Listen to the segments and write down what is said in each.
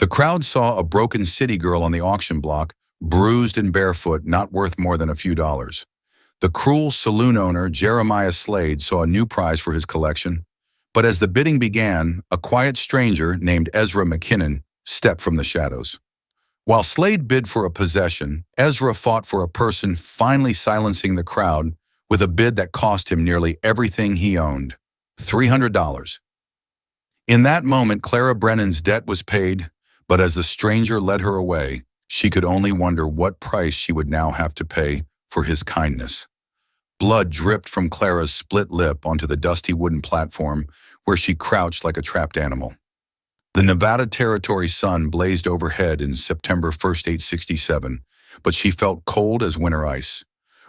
The crowd saw a broken city girl on the auction block, bruised and barefoot, not worth more than a few dollars. The cruel saloon owner, Jeremiah Slade, saw a new prize for his collection. But as the bidding began, a quiet stranger named Ezra McKinnon stepped from the shadows. While Slade bid for a possession, Ezra fought for a person, finally silencing the crowd with a bid that cost him nearly everything he owned, $300. In that moment, Clara Brennan's debt was paid, but as the stranger led her away, she could only wonder what price she would now have to pay for his kindness. Blood dripped from Clara's split lip onto the dusty wooden platform where she crouched like a trapped animal. The Nevada Territory sun blazed overhead in September 1st, 1867, but she felt cold as winter ice.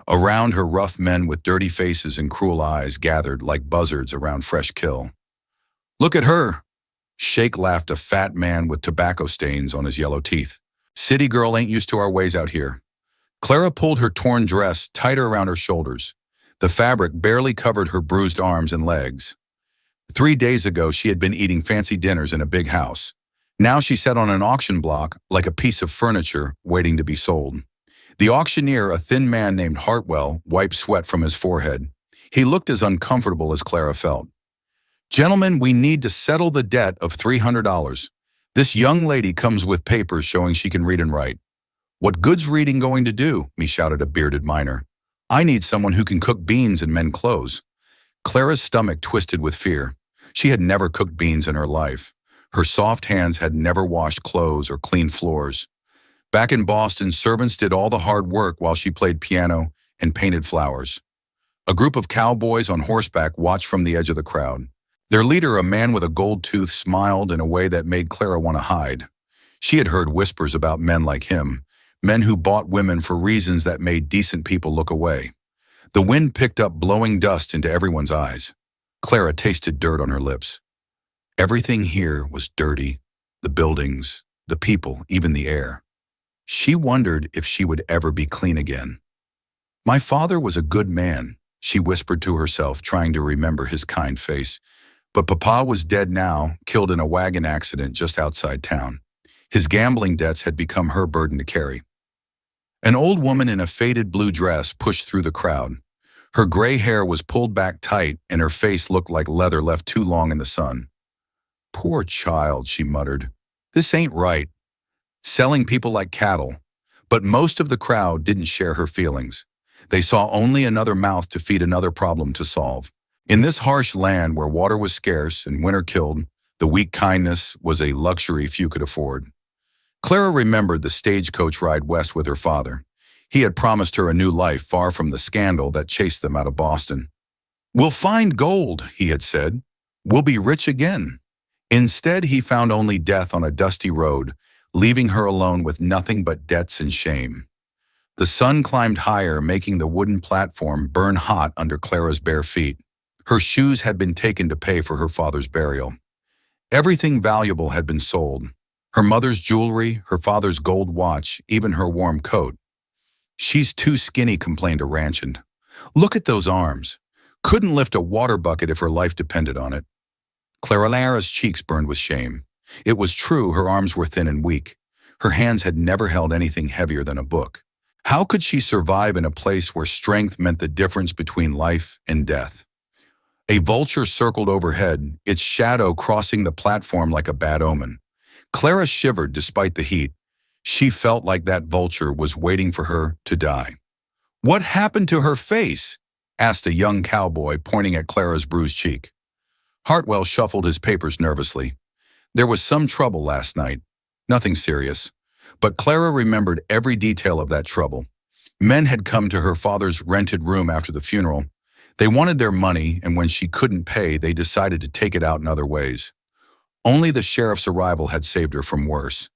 Around her, rough men with dirty faces and cruel eyes gathered like buzzards around fresh kill. "Look at her!" Shake laughed, a fat man with tobacco stains on his yellow teeth. "City girl ain't used to our ways out here." Clara pulled her torn dress tighter around her shoulders. The fabric barely covered her bruised arms and legs. 3 days ago, she had been eating fancy dinners in a big house. Now she sat on an auction block like a piece of furniture waiting to be sold. The auctioneer, a thin man named Hartwell, wiped sweat from his forehead. He looked as uncomfortable as Clara felt. "Gentlemen, we need to settle the debt of $300. This young lady comes with papers showing she can read and write." "What good's reading going to do?" me shouted a bearded miner. "I need someone who can cook beans and mend clothes." Clara's stomach twisted with fear. She had never cooked beans in her life. Her soft hands had never washed clothes or cleaned floors. Back in Boston, servants did all the hard work while she played piano and painted flowers. A group of cowboys on horseback watched from the edge of the crowd. Their leader, a man with a gold tooth, smiled in a way that made Clara want to hide. She had heard whispers about men like him, men who bought women for reasons that made decent people look away. The wind picked up, blowing dust into everyone's eyes. Clara tasted dirt on her lips. Everything here was dirty, the buildings, the people, even the air. She wondered if she would ever be clean again. "My father was a good man," she whispered to herself, trying to remember his kind face. But Papa was dead now, killed in a wagon accident just outside town. His gambling debts had become her burden to carry. An old woman in a faded blue dress pushed through the crowd. Her gray hair was pulled back tight, and her face looked like leather left too long in the sun. "Poor child," she muttered. "This ain't right. Selling people like cattle." But most of the crowd didn't share her feelings. They saw only another mouth to feed, another problem to solve. In this harsh land where water was scarce and winter killed, the weak kindness was a luxury few could afford. Clara remembered the stagecoach ride west with her father. He had promised her a new life far from the scandal that chased them out of Boston. "We'll find gold," he had said. "We'll be rich again." Instead, he found only death on a dusty road, leaving her alone with nothing but debts and shame. The sun climbed higher, making the wooden platform burn hot under Clara's bare feet. Her shoes had been taken to pay for her father's burial. Everything valuable had been sold. Her mother's jewelry, her father's gold watch, even her warm coat. "She's too skinny," complained a ranchand. "Look at those arms. Couldn't lift a water bucket if her life depended on it." Clara's cheeks burned with shame. It was true, her arms were thin and weak. Her hands had never held anything heavier than a book. How could she survive in a place where strength meant the difference between life and death? A vulture circled overhead, its shadow crossing the platform like a bad omen. Clara shivered despite the heat. She felt like that vulture was waiting for her to die. "What happened to her face?" asked a young cowboy, pointing at Clara's bruised cheek. Hartwell shuffled his papers nervously. "There was some trouble last night. Nothing serious." But Clara remembered every detail of that trouble. Men had come to her father's rented room after the funeral. They wanted their money, and when she couldn't pay, they decided to take it out in other ways. Only the sheriff's arrival had saved her from worse.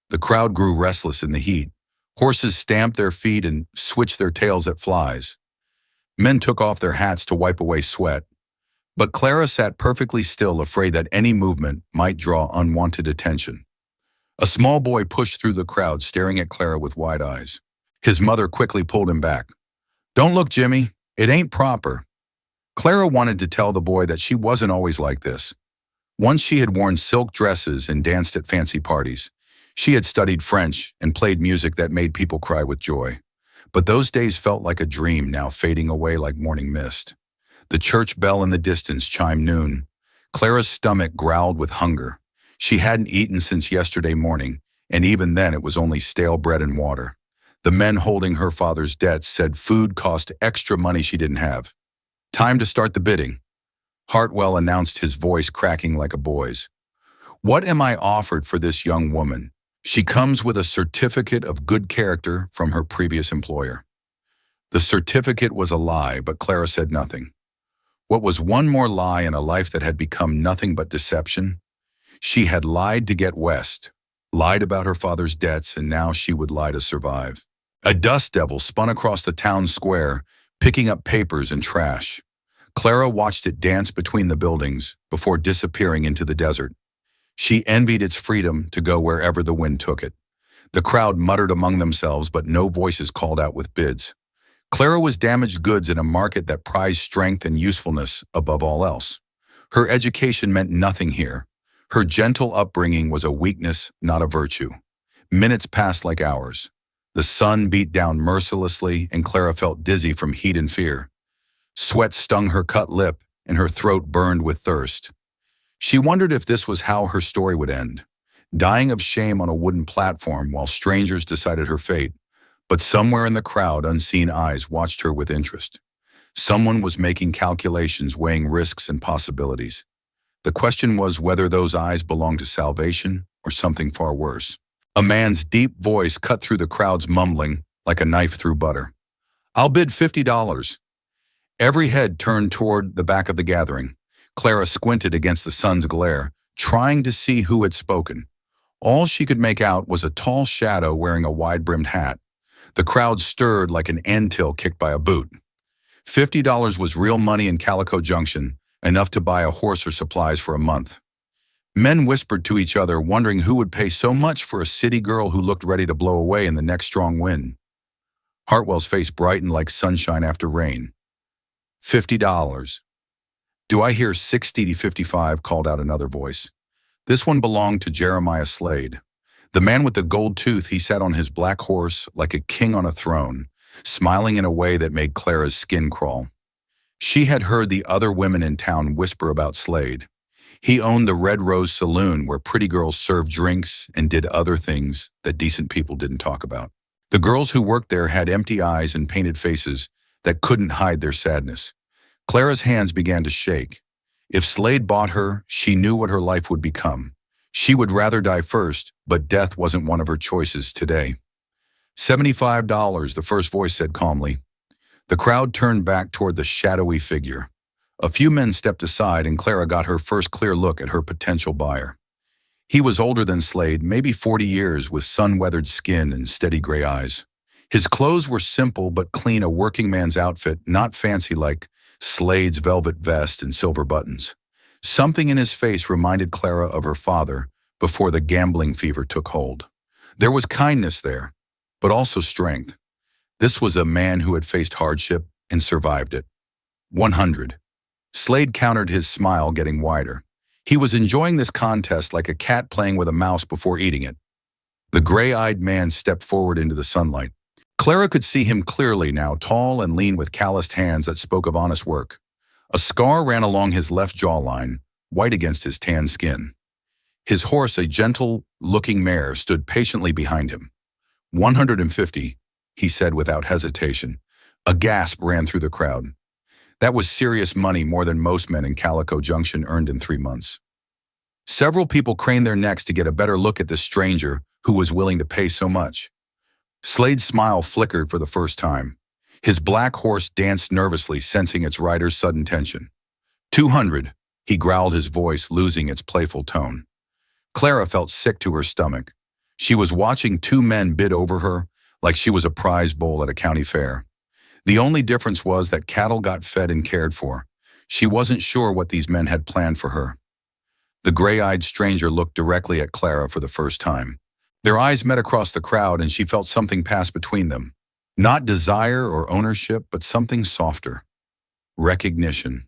The crowd grew restless in the heat. Horses stamped their feet and switched their tails at flies. Men took off their hats to wipe away sweat. But Clara sat perfectly still, afraid that any movement might draw unwanted attention. A small boy pushed through the crowd, staring at Clara with wide eyes. His mother quickly pulled him back. "Don't look, Jimmy. It ain't proper." Clara wanted to tell the boy that she wasn't always like this. Once she had worn silk dresses and danced at fancy parties. She had studied French and played music that made people cry with joy. But those days felt like a dream now fading away like morning mist. The church bell in the distance chimed noon. Clara's stomach growled with hunger. She hadn't eaten since yesterday morning, and even then it was only stale bread and water. The men holding her father's debts said food cost extra money she didn't have. Time to start the bidding. Hartwell announced, his voice cracking like a boy's. What am I offered for this young woman? She comes with a certificate of good character from her previous employer. The certificate was a lie, but Clara said nothing. What was one more lie in a life that had become nothing but deception? She had lied to get West, lied about her father's debts, and now she would lie to survive. A dust devil spun across the town square, picking up papers and trash. Clara watched it dance between the buildings before disappearing into the desert. She envied its freedom to go wherever the wind took it. The crowd muttered among themselves, but no voices called out with bids. Clara was damaged goods in a market that prized strength and usefulness above all else. Her education meant nothing here. Her gentle upbringing was a weakness, not a virtue. Minutes passed like hours. The sun beat down mercilessly, and Clara felt dizzy from heat and fear. Sweat stung her cut lip, and her throat burned with thirst. She wondered if this was how her story would end, dying of shame on a wooden platform while strangers decided her fate. But somewhere in the crowd, unseen eyes watched her with interest. Someone was making calculations, weighing risks and possibilities. The question was whether those eyes belonged to salvation or something far worse. A man's deep voice cut through the crowd's mumbling like a knife through butter. I'll bid $50. Every head turned toward the back of the gathering. Clara squinted against the sun's glare, trying to see who had spoken. All she could make out was a tall shadow wearing a wide-brimmed hat. The crowd stirred like an anthill kicked by a boot. $50 was real money in Calico Junction, enough to buy a horse or supplies for a month. Men whispered to each other, wondering who would pay so much for a city girl who looked ready to blow away in the next strong wind. Hartwell's face brightened like sunshine after rain. $50. Do I hear 60 to 55, called out another voice. This one belonged to Jeremiah Slade. The man with the gold tooth. He sat on his black horse like a king on a throne, smiling in a way that made Clara's skin crawl. She had heard the other women in town whisper about Slade. He owned the Red Rose Saloon, where pretty girls served drinks and did other things that decent people didn't talk about. The girls who worked there had empty eyes and painted faces that couldn't hide their sadness. Clara's hands began to shake. If Slade bought her, she knew what her life would become. She would rather die first, but death wasn't one of her choices today. $75, the first voice said calmly. The crowd turned back toward the shadowy figure. A few men stepped aside, and Clara got her first clear look at her potential buyer. He was older than Slade, maybe 40 years, with sun-weathered skin and steady gray eyes. His clothes were simple but clean, a working man's outfit, not fancy like Slade's velvet vest and silver buttons. Something in his face reminded Clara of her father before the gambling fever took hold. There was kindness there, but also strength. This was a man who had faced hardship and survived it. 100. Slade countered, his smile getting wider. He was enjoying this contest like a cat playing with a mouse before eating it. The gray-eyed man stepped forward into the sunlight. Clara could see him clearly now, tall and lean with calloused hands that spoke of honest work. A scar ran along his left jawline, white against his tan skin. His horse, a gentle-looking mare, stood patiently behind him. 150, he said without hesitation. A gasp ran through the crowd. That was serious money, more than most men in Calico Junction earned in 3 months. Several people craned their necks to get a better look at the stranger who was willing to pay so much. Slade's smile flickered for the first time. His black horse danced nervously, sensing its rider's sudden tension. 200, he growled, his voice losing its playful tone. Clara felt sick to her stomach. She was watching two men bid over her like she was a prize bull at a county fair. The only difference was that cattle got fed and cared for. She wasn't sure what these men had planned for her. The gray-eyed stranger looked directly at Clara for the first time. Their eyes met across the crowd, and she felt something pass between them. Not desire or ownership, but something softer. Recognition.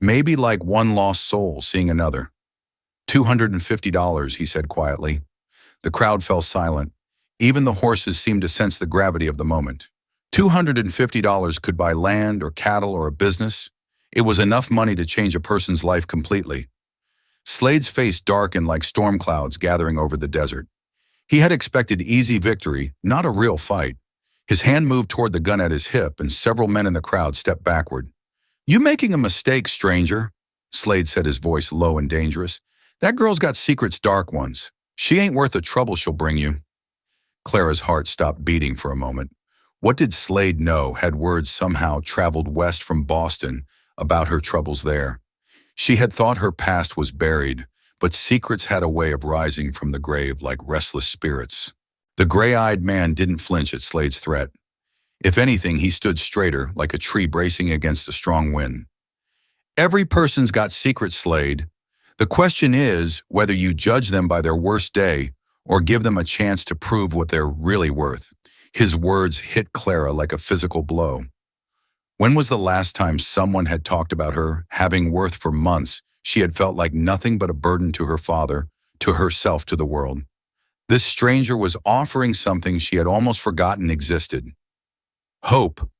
Maybe like one lost soul seeing another. $250, he said quietly. The crowd fell silent. Even the horses seemed to sense the gravity of the moment. $250 could buy land or cattle or a business. It was enough money to change a person's life completely. Slade's face darkened like storm clouds gathering over the desert. He had expected easy victory, not a real fight. His hand moved toward the gun at his hip, and several men in the crowd stepped backward. "You making a mistake, stranger," Slade said, his voice low and dangerous. "That girl's got secrets, dark ones. She ain't worth the trouble she'll bring you." Clara's heart stopped beating for a moment. What did Slade know? Had words somehow traveled west from Boston about her troubles there? She had thought her past was buried, but secrets had a way of rising from the grave like restless spirits. The gray-eyed man didn't flinch at Slade's threat. If anything, he stood straighter, like a tree bracing against a strong wind. "Every person's got secrets, Slade. The question is whether you judge them by their worst day or give them a chance to prove what they're really worth." His words hit Clara like a physical blow. When was the last time someone had talked about her having worth? For months, she had felt like nothing but a burden to her father, to herself, to the world. This stranger was offering something she had almost forgotten existed. "Hope.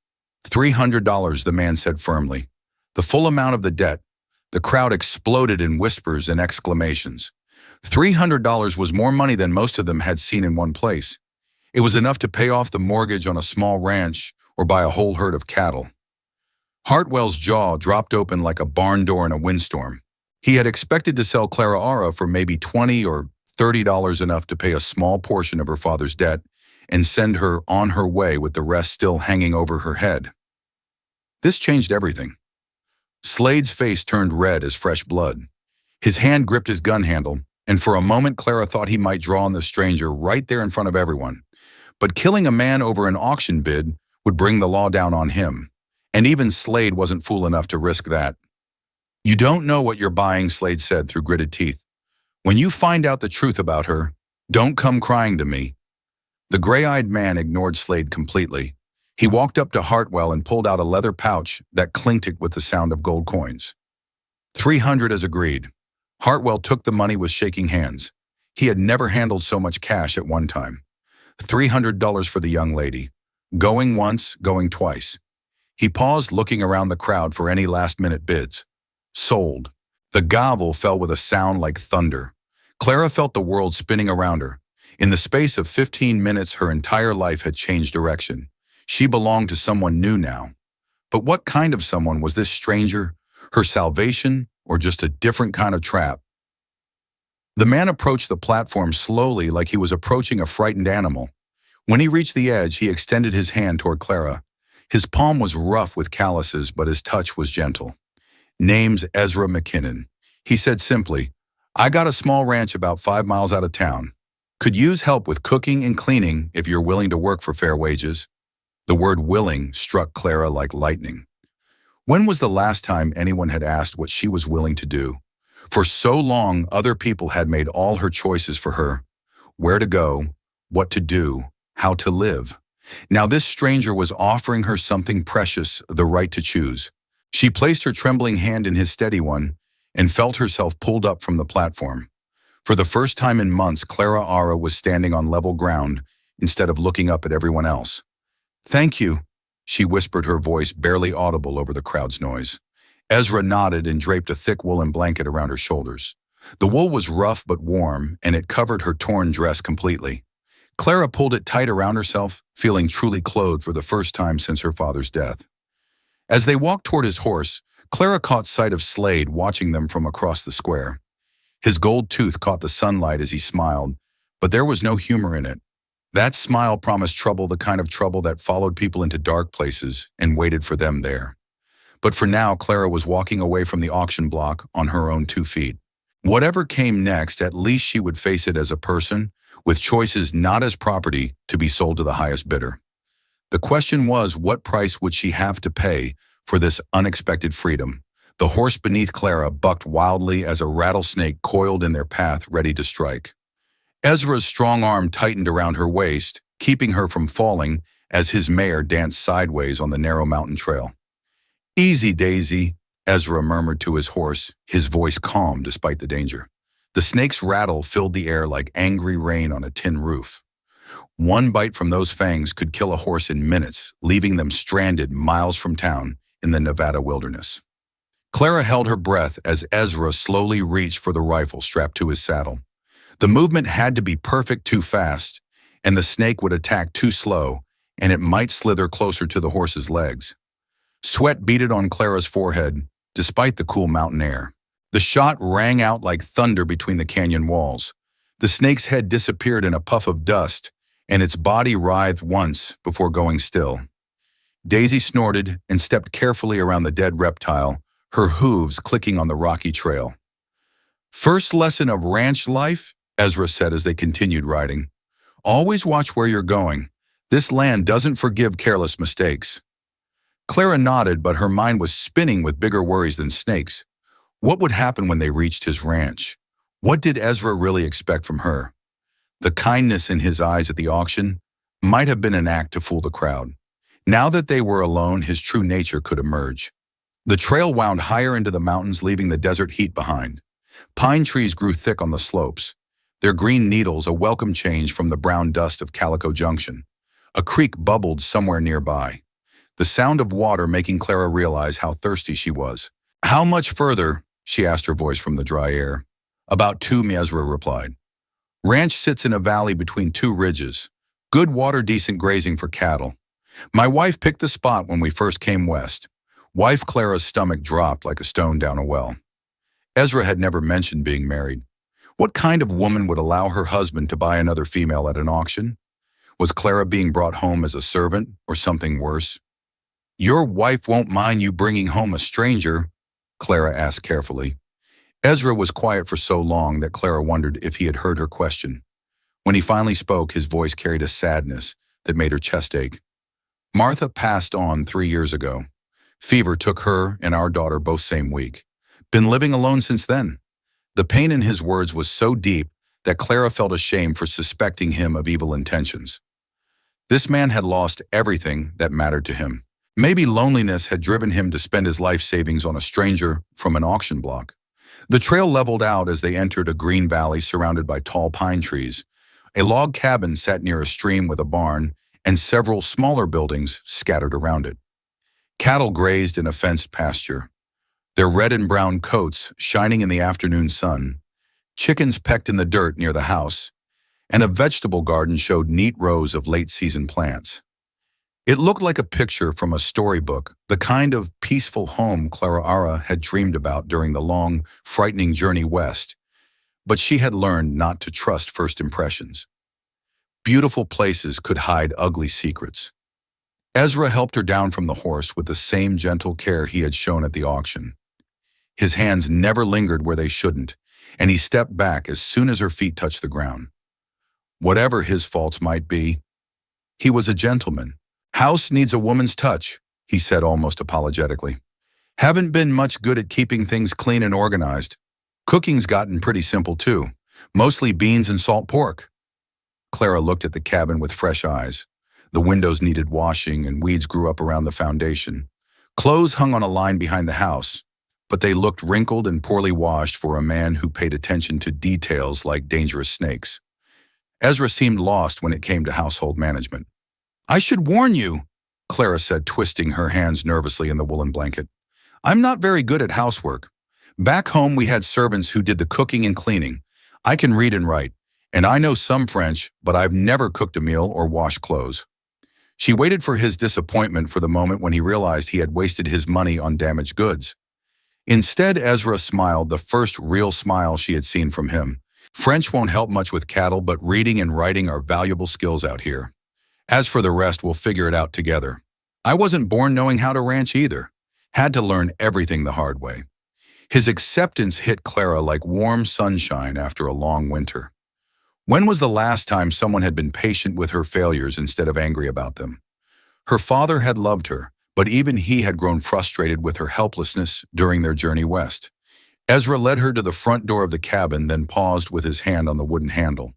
$300, the man said firmly. The full amount of the debt. The crowd exploded in whispers and exclamations. $300 was more money than most of them had seen in one place. It was enough to pay off the mortgage on a small ranch or buy a whole herd of cattle. Hartwell's jaw dropped open like a barn door in a windstorm. He had expected to sell Clara Ara for maybe $20 or $30, enough to pay a small portion of her father's debt and send her on her way with the rest still hanging over her head. This changed everything. Slade's face turned red as fresh blood. His hand gripped his gun handle, and for a moment Clara thought he might draw on the stranger right there in front of everyone. But killing a man over an auction bid would bring the law down on him, and even Slade wasn't fool enough to risk that. "You don't know what you're buying," Slade said through gritted teeth. "When you find out the truth about her, don't come crying to me." The gray-eyed man ignored Slade completely. He walked up to Hartwell and pulled out a leather pouch that clinked with the sound of gold coins. "300 as agreed." Hartwell took the money with shaking hands. He had never handled so much cash at one time. $300 for the young lady. Going once, going twice. He paused, looking around the crowd for any last-minute bids. Sold. The gavel fell with a sound like thunder. Clara felt the world spinning around her. In the space of 15 minutes, her entire life had changed direction. She belonged to someone new now. But what kind of someone was this stranger? Her salvation, or just a different kind of trap? The man approached the platform slowly, like he was approaching a frightened animal. When he reached the edge, he extended his hand toward Clara. His palm was rough with calluses, but his touch was gentle. "Name's Ezra McKinnon." He said simply, "I got a small ranch about 5 miles out of town. Could use help with cooking and cleaning if you're willing to work for fair wages." The word willing struck Clara like lightning. When was the last time anyone had asked what she was willing to do? For so long, other people had made all her choices for her. Where to go, what to do, how to live. Now this stranger was offering her something precious, the right to choose. She placed her trembling hand in his steady one and felt herself pulled up from the platform. For the first time in months, Clara Ara was standing on level ground instead of looking up at everyone else. "Thank you," she whispered, her voice barely audible over the crowd's noise. Ezra nodded and draped a thick woolen blanket around her shoulders. The wool was rough but warm, and it covered her torn dress completely. Clara pulled it tight around herself, feeling truly clothed for the first time since her father's death. As they walked toward his horse, Clara caught sight of Slade watching them from across the square. His gold tooth caught the sunlight as he smiled, but there was no humor in it. That smile promised trouble, the kind of trouble that followed people into dark places and waited for them there. But for now, Clara was walking away from the auction block on her own 2 feet. Whatever came next, at least she would face it as a person, with choices not as property to be sold to the highest bidder. The question was, what price would she have to pay for this unexpected freedom? The horse beneath Clara bucked wildly as a rattlesnake coiled in their path, ready to strike. Ezra's strong arm tightened around her waist, keeping her from falling as his mare danced sideways on the narrow mountain trail. "Easy, Daisy," Ezra murmured to his horse, his voice calm despite the danger. The snake's rattle filled the air like angry rain on a tin roof. One bite from those fangs could kill a horse in minutes, leaving them stranded miles from town in the Nevada wilderness. Clara held her breath as Ezra slowly reached for the rifle strapped to his saddle. The movement had to be perfect too fast, and the snake would attack too slow, and it might slither closer to the horse's legs. Sweat beaded on Clara's forehead, despite the cool mountain air. The shot rang out like thunder between the canyon walls. The snake's head disappeared in a puff of dust, and its body writhed once before going still. Daisy snorted and stepped carefully around the dead reptile, her hooves clicking on the rocky trail. "First lesson of ranch life," Ezra said as they continued riding. "Always watch where you're going. This land doesn't forgive careless mistakes." Clara nodded, but her mind was spinning with bigger worries than snakes. What would happen when they reached his ranch? What did Ezra really expect from her? The kindness in his eyes at the auction might have been an act to fool the crowd. Now that they were alone, his true nature could emerge. The trail wound higher into the mountains, leaving the desert heat behind. Pine trees grew thick on the slopes, their green needles a welcome change from the brown dust of Calico Junction. A creek bubbled somewhere nearby, the sound of water making Clara realize how thirsty she was. "How much further?" she asked, her voice from the dry air. "About 2, Ezra replied. "Ranch sits in a valley between 2 ridges. Good water, decent grazing for cattle. My wife picked the spot when we first came west." Wife Clara's stomach dropped like a stone down a well. Ezra had never mentioned being married. What kind of woman would allow her husband to buy another female at an auction? Was Clara being brought home as a servant, or something worse? "Your wife won't mind you bringing home a stranger?" Clara asked carefully. Ezra was quiet for so long that Clara wondered if he had heard her question. When he finally spoke, his voice carried a sadness that made her chest ache. "Martha passed on 3 years ago. Fever took her and our daughter both same week. Been living alone since then." The pain in his words was so deep that Clara felt ashamed for suspecting him of evil intentions. This man had lost everything that mattered to him. Maybe loneliness had driven him to spend his life savings on a stranger from an auction block. The trail leveled out as they entered a green valley surrounded by tall pine trees. A log cabin sat near a stream with a barn and several smaller buildings scattered around it. Cattle grazed in a fenced pasture, their red and brown coats shining in the afternoon sun. Chickens pecked in the dirt near the house, and a vegetable garden showed neat rows of late-season plants. It looked like a picture from a storybook, the kind of peaceful home Clara had dreamed about during the long, frightening journey west. But she had learned not to trust first impressions. Beautiful places could hide ugly secrets. Ezra helped her down from the horse with the same gentle care he had shown at the auction. His hands never lingered where they shouldn't, and he stepped back as soon as her feet touched the ground. Whatever his faults might be, he was a gentleman. "House needs a woman's touch," he said almost apologetically. "Haven't been much good at keeping things clean and organized. Cooking's gotten pretty simple too, mostly beans and salt pork." Clara looked at the cabin with fresh eyes. The windows needed washing and weeds grew up around the foundation. Clothes hung on a line behind the house, but they looked wrinkled and poorly washed for a man who paid attention to details like dangerous snakes. Ezra seemed lost when it came to household management. "I should warn you," Clara said, twisting her hands nervously in the woolen blanket. "I'm not very good at housework. Back home we had servants who did the cooking and cleaning. I can read and write, and I know some French, but I've never cooked a meal or washed clothes." She waited for his disappointment for the moment when he realized he had wasted his money on damaged goods. Instead, Ezra smiled, the first real smile she had seen from him. "French won't help much with cattle, but reading and writing are valuable skills out here. As for the rest, we'll figure it out together. I wasn't born knowing how to ranch either. Had to learn everything the hard way." His acceptance hit Clara like warm sunshine after a long winter. When was the last time someone had been patient with her failures instead of angry about them? Her father had loved her, but even he had grown frustrated with her helplessness during their journey west. Ezra led her to the front door of the cabin, then paused with his hand on the wooden handle.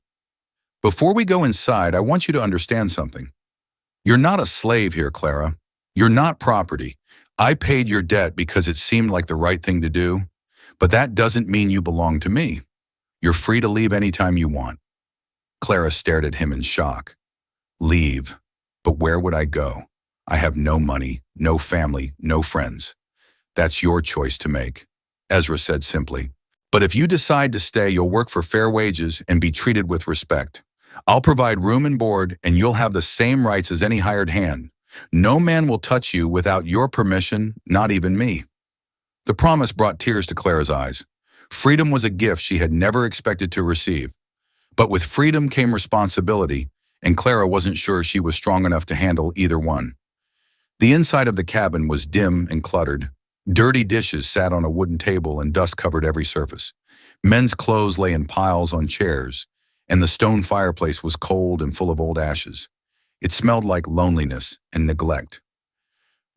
"Before we go inside, I want you to understand something. You're not a slave here, Clara. You're not property. I paid your debt because it seemed like the right thing to do, but that doesn't mean you belong to me. You're free to leave anytime you want. Clara stared at him in shock. Leave? But where would I go? I have no money, no family, no friends. That's your choice to make, Ezra said simply. But if you decide to stay, you'll work for fair wages and be treated with respect. I'll provide room and board, and you'll have the same rights as any hired hand. No man will touch you without your permission, not even me. The promise brought tears to Clara's eyes. Freedom was a gift she had never expected to receive. But with freedom came responsibility, and Clara wasn't sure she was strong enough to handle either one. The inside of the cabin was dim and cluttered. Dirty dishes sat on a wooden table and dust covered every surface. Men's clothes lay in piles on chairs, and the stone fireplace was cold and full of old ashes. It smelled like loneliness and neglect.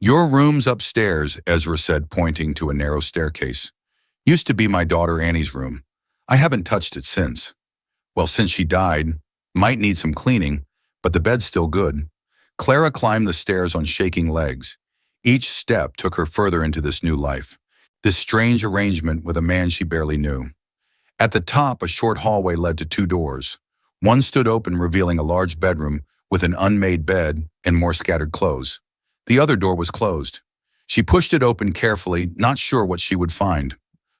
Your room's upstairs, Ezra said, pointing to a narrow staircase. Used to be my daughter Annie's room. I haven't touched it since. Well, since she died, might need some cleaning, but the bed's still good. Clara climbed the stairs on shaking legs. Each step took her further into this new life, this strange arrangement with a man she barely knew. At the top, a short hallway led to two doors. One stood open, revealing a large bedroom with an unmade bed and more scattered clothes. The other door was closed. She pushed it open carefully, not sure what she would find.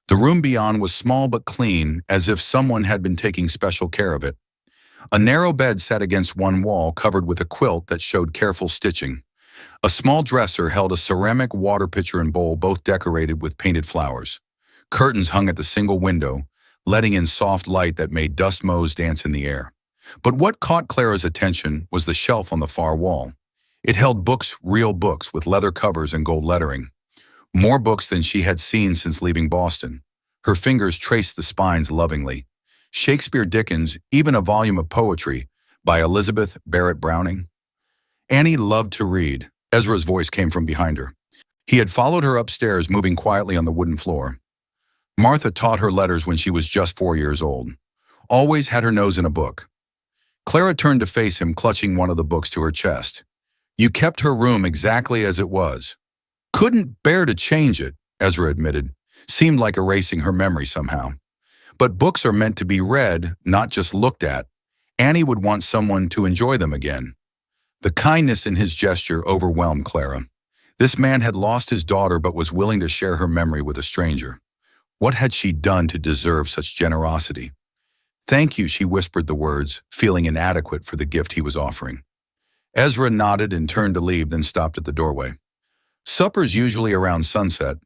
The room beyond was small but clean, as if someone had been taking special care of it. A narrow bed sat against one wall, covered with a quilt that showed careful stitching. A small dresser held a ceramic water pitcher and bowl, both decorated with painted flowers. Curtains hung at the single window, letting in soft light that made dust motes dance in the air. But what caught Clara's attention was the shelf on the far wall. It held books, real books, with leather covers and gold lettering. More books than she had seen since leaving Boston. Her fingers traced the spines lovingly. Shakespeare, Dickens, even a volume of poetry by Elizabeth Barrett Browning. Annie loved to read. Ezra's voice came from behind her. He had followed her upstairs, moving quietly on the wooden floor. Martha taught her letters when she was just 4 years old. Always had her nose in a book. Clara turned to face him, clutching one of the books to her chest. You kept her room exactly as it was. Couldn't bear to change it, Ezra admitted. Seemed like erasing her memory somehow. But books are meant to be read, not just looked at. Annie would want someone to enjoy them again. The kindness in his gesture overwhelmed Clara. This man had lost his daughter but was willing to share her memory with a stranger. What had she done to deserve such generosity? Thank you, she whispered the words, feeling inadequate for the gift he was offering. Ezra nodded and turned to leave, then stopped at the doorway. Supper's usually around sunset.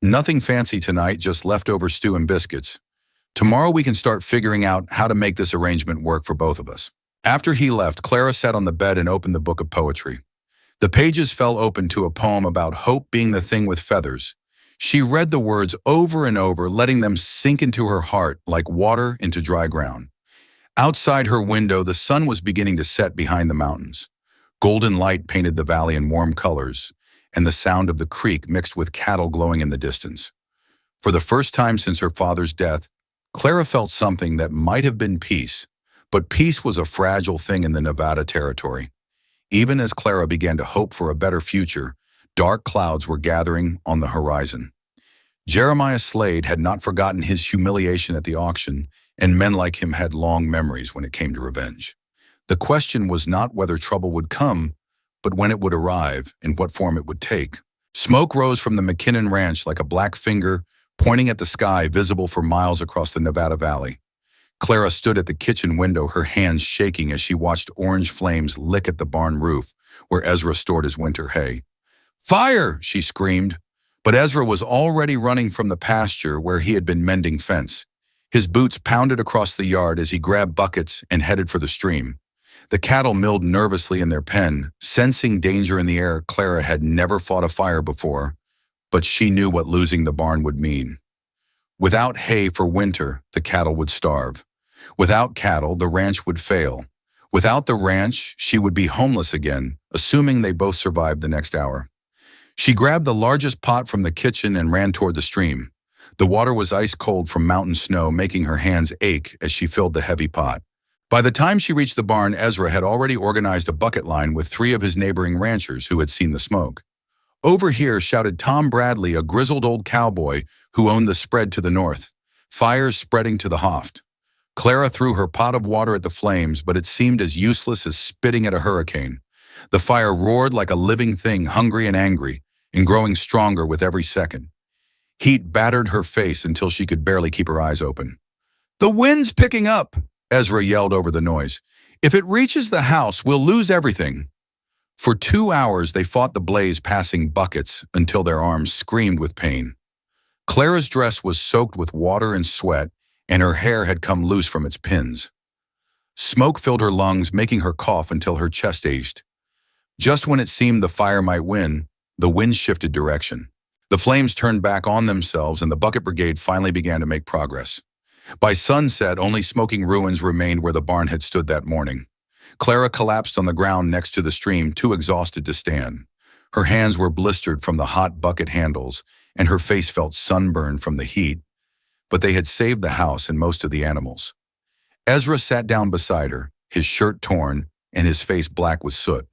Nothing fancy tonight, just leftover stew and biscuits. Tomorrow we can start figuring out how to make this arrangement work for both of us. After he left, Clara sat on the bed and opened the book of poetry. The pages fell open to a poem about hope being the thing with feathers. She read the words over and over, letting them sink into her heart like water into dry ground. Outside her window, the sun was beginning to set behind the mountains. Golden light painted the valley in warm colors, and the sound of the creek mixed with cattle glowing in the distance. For the first time since her father's death, Clara felt something that might have been peace, but peace was a fragile thing in the Nevada territory. Even as Clara began to hope for a better future, dark clouds were gathering on the horizon. Jeremiah Slade had not forgotten his humiliation at the auction, and men like him had long memories when it came to revenge. The question was not whether trouble would come, but when it would arrive and what form it would take. Smoke rose from the McKinnon Ranch like a black finger pointing at the sky, visible for miles across the Nevada Valley. Clara stood at the kitchen window, her hands shaking as she watched orange flames lick at the barn roof where Ezra stored his winter hay. Fire! She screamed, but Ezra was already running from the pasture where he had been mending fence. His boots pounded across the yard as he grabbed buckets and headed for the stream. The cattle milled nervously in their pen. Sensing danger in the air, Clara had never fought a fire before, but she knew what losing the barn would mean. Without hay for winter, the cattle would starve. Without cattle, the ranch would fail. Without the ranch, she would be homeless again, assuming they both survived the next hour. She grabbed the largest pot from the kitchen and ran toward the stream. The water was ice cold from mountain snow, making her hands ache as she filled the heavy pot. By the time she reached the barn, Ezra had already organized a bucket line with 3 of his neighboring ranchers who had seen the smoke. Over here, shouted Tom Bradley, a grizzled old cowboy who owned the spread to the north. Fires spreading to the Hoft. Clara threw her pot of water at the flames, but it seemed as useless as spitting at a hurricane. The fire roared like a living thing, hungry and angry, and growing stronger with every second. Heat battered her face until she could barely keep her eyes open. "The wind's picking up," Ezra yelled over the noise. "If it reaches the house, we'll lose everything." For 2 hours they fought the blaze, passing buckets until their arms screamed with pain. Clara's dress was soaked with water and sweat, and her hair had come loose from its pins. Smoke filled her lungs, making her cough until her chest ached. Just when it seemed the fire might win, the wind shifted direction. The flames turned back on themselves, and the bucket brigade finally began to make progress. By sunset, only smoking ruins remained where the barn had stood that morning. Clara collapsed on the ground next to the stream, too exhausted to stand. Her hands were blistered from the hot bucket handles, and her face felt sunburned from the heat, but they had saved the house and most of the animals. Ezra sat down beside her, his shirt torn and his face black with soot.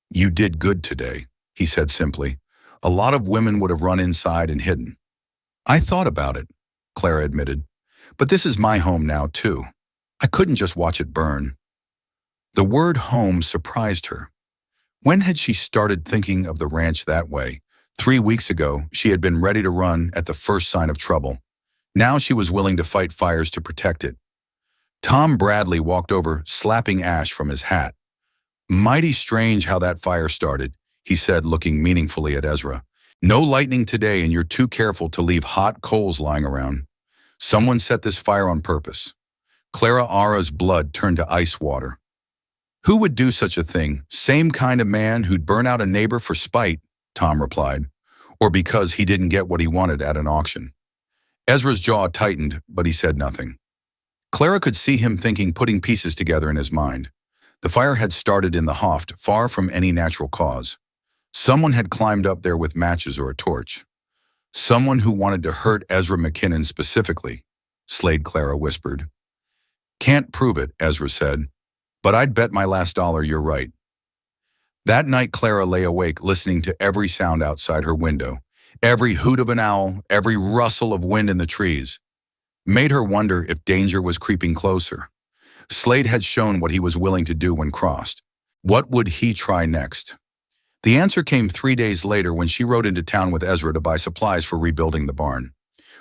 "You did good today," he said simply. "A lot of women would have run inside and hidden." "I thought about it," Clara admitted. "But this is my home now, too. I couldn't just watch it burn." The word home surprised her. When had she started thinking of the ranch that way? 3 weeks ago, she had been ready to run at the first sign of trouble. Now she was willing to fight fires to protect it. Tom Bradley walked over, slapping ash from his hat. "Mighty strange how that fire started," he said, looking meaningfully at Ezra. "No lightning today, and you're too careful to leave hot coals lying around. Someone set this fire on purpose." Clara Ara's blood turned to ice water. "Who would do such a thing? Same kind of man who'd burn out a neighbor for spite," Tom replied, "or because he didn't get what he wanted at an auction." Ezra's jaw tightened, but he said nothing. Clara could see him thinking, putting pieces together in his mind. The fire had started in the Hoft, far from any natural cause. Someone had climbed up there with matches or a torch. "Someone who wanted to hurt Ezra McKinnon specifically," Slade Clara whispered. "Can't prove it," Ezra said, "but I'd bet my last dollar you're right." That night Clara lay awake, listening to every sound outside her window. Every hoot of an owl, every rustle of wind in the trees. Made her wonder if danger was creeping closer. Slade had shown what he was willing to do when crossed. What would he try next? The answer came 3 days later when she rode into town with Ezra to buy supplies for rebuilding the barn.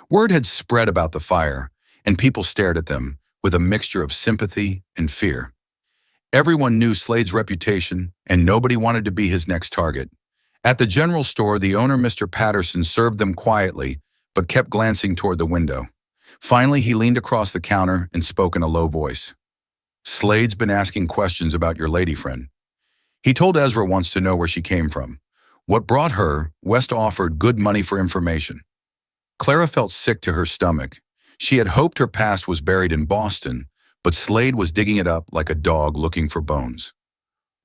Word had spread about the fire, and people stared at them with a mixture of sympathy and fear. Everyone knew Slade's reputation, and nobody wanted to be his next target. At the general store, the owner, Mr. Patterson, served them quietly, but kept glancing toward the window. Finally, he leaned across the counter and spoke in a low voice. "Slade's been asking questions about your lady friend. He told Ezra wants to know where she came from. What brought her, West offered good money for information." Clara felt sick to her stomach. She had hoped her past was buried in Boston, but Slade was digging it up like a dog looking for bones.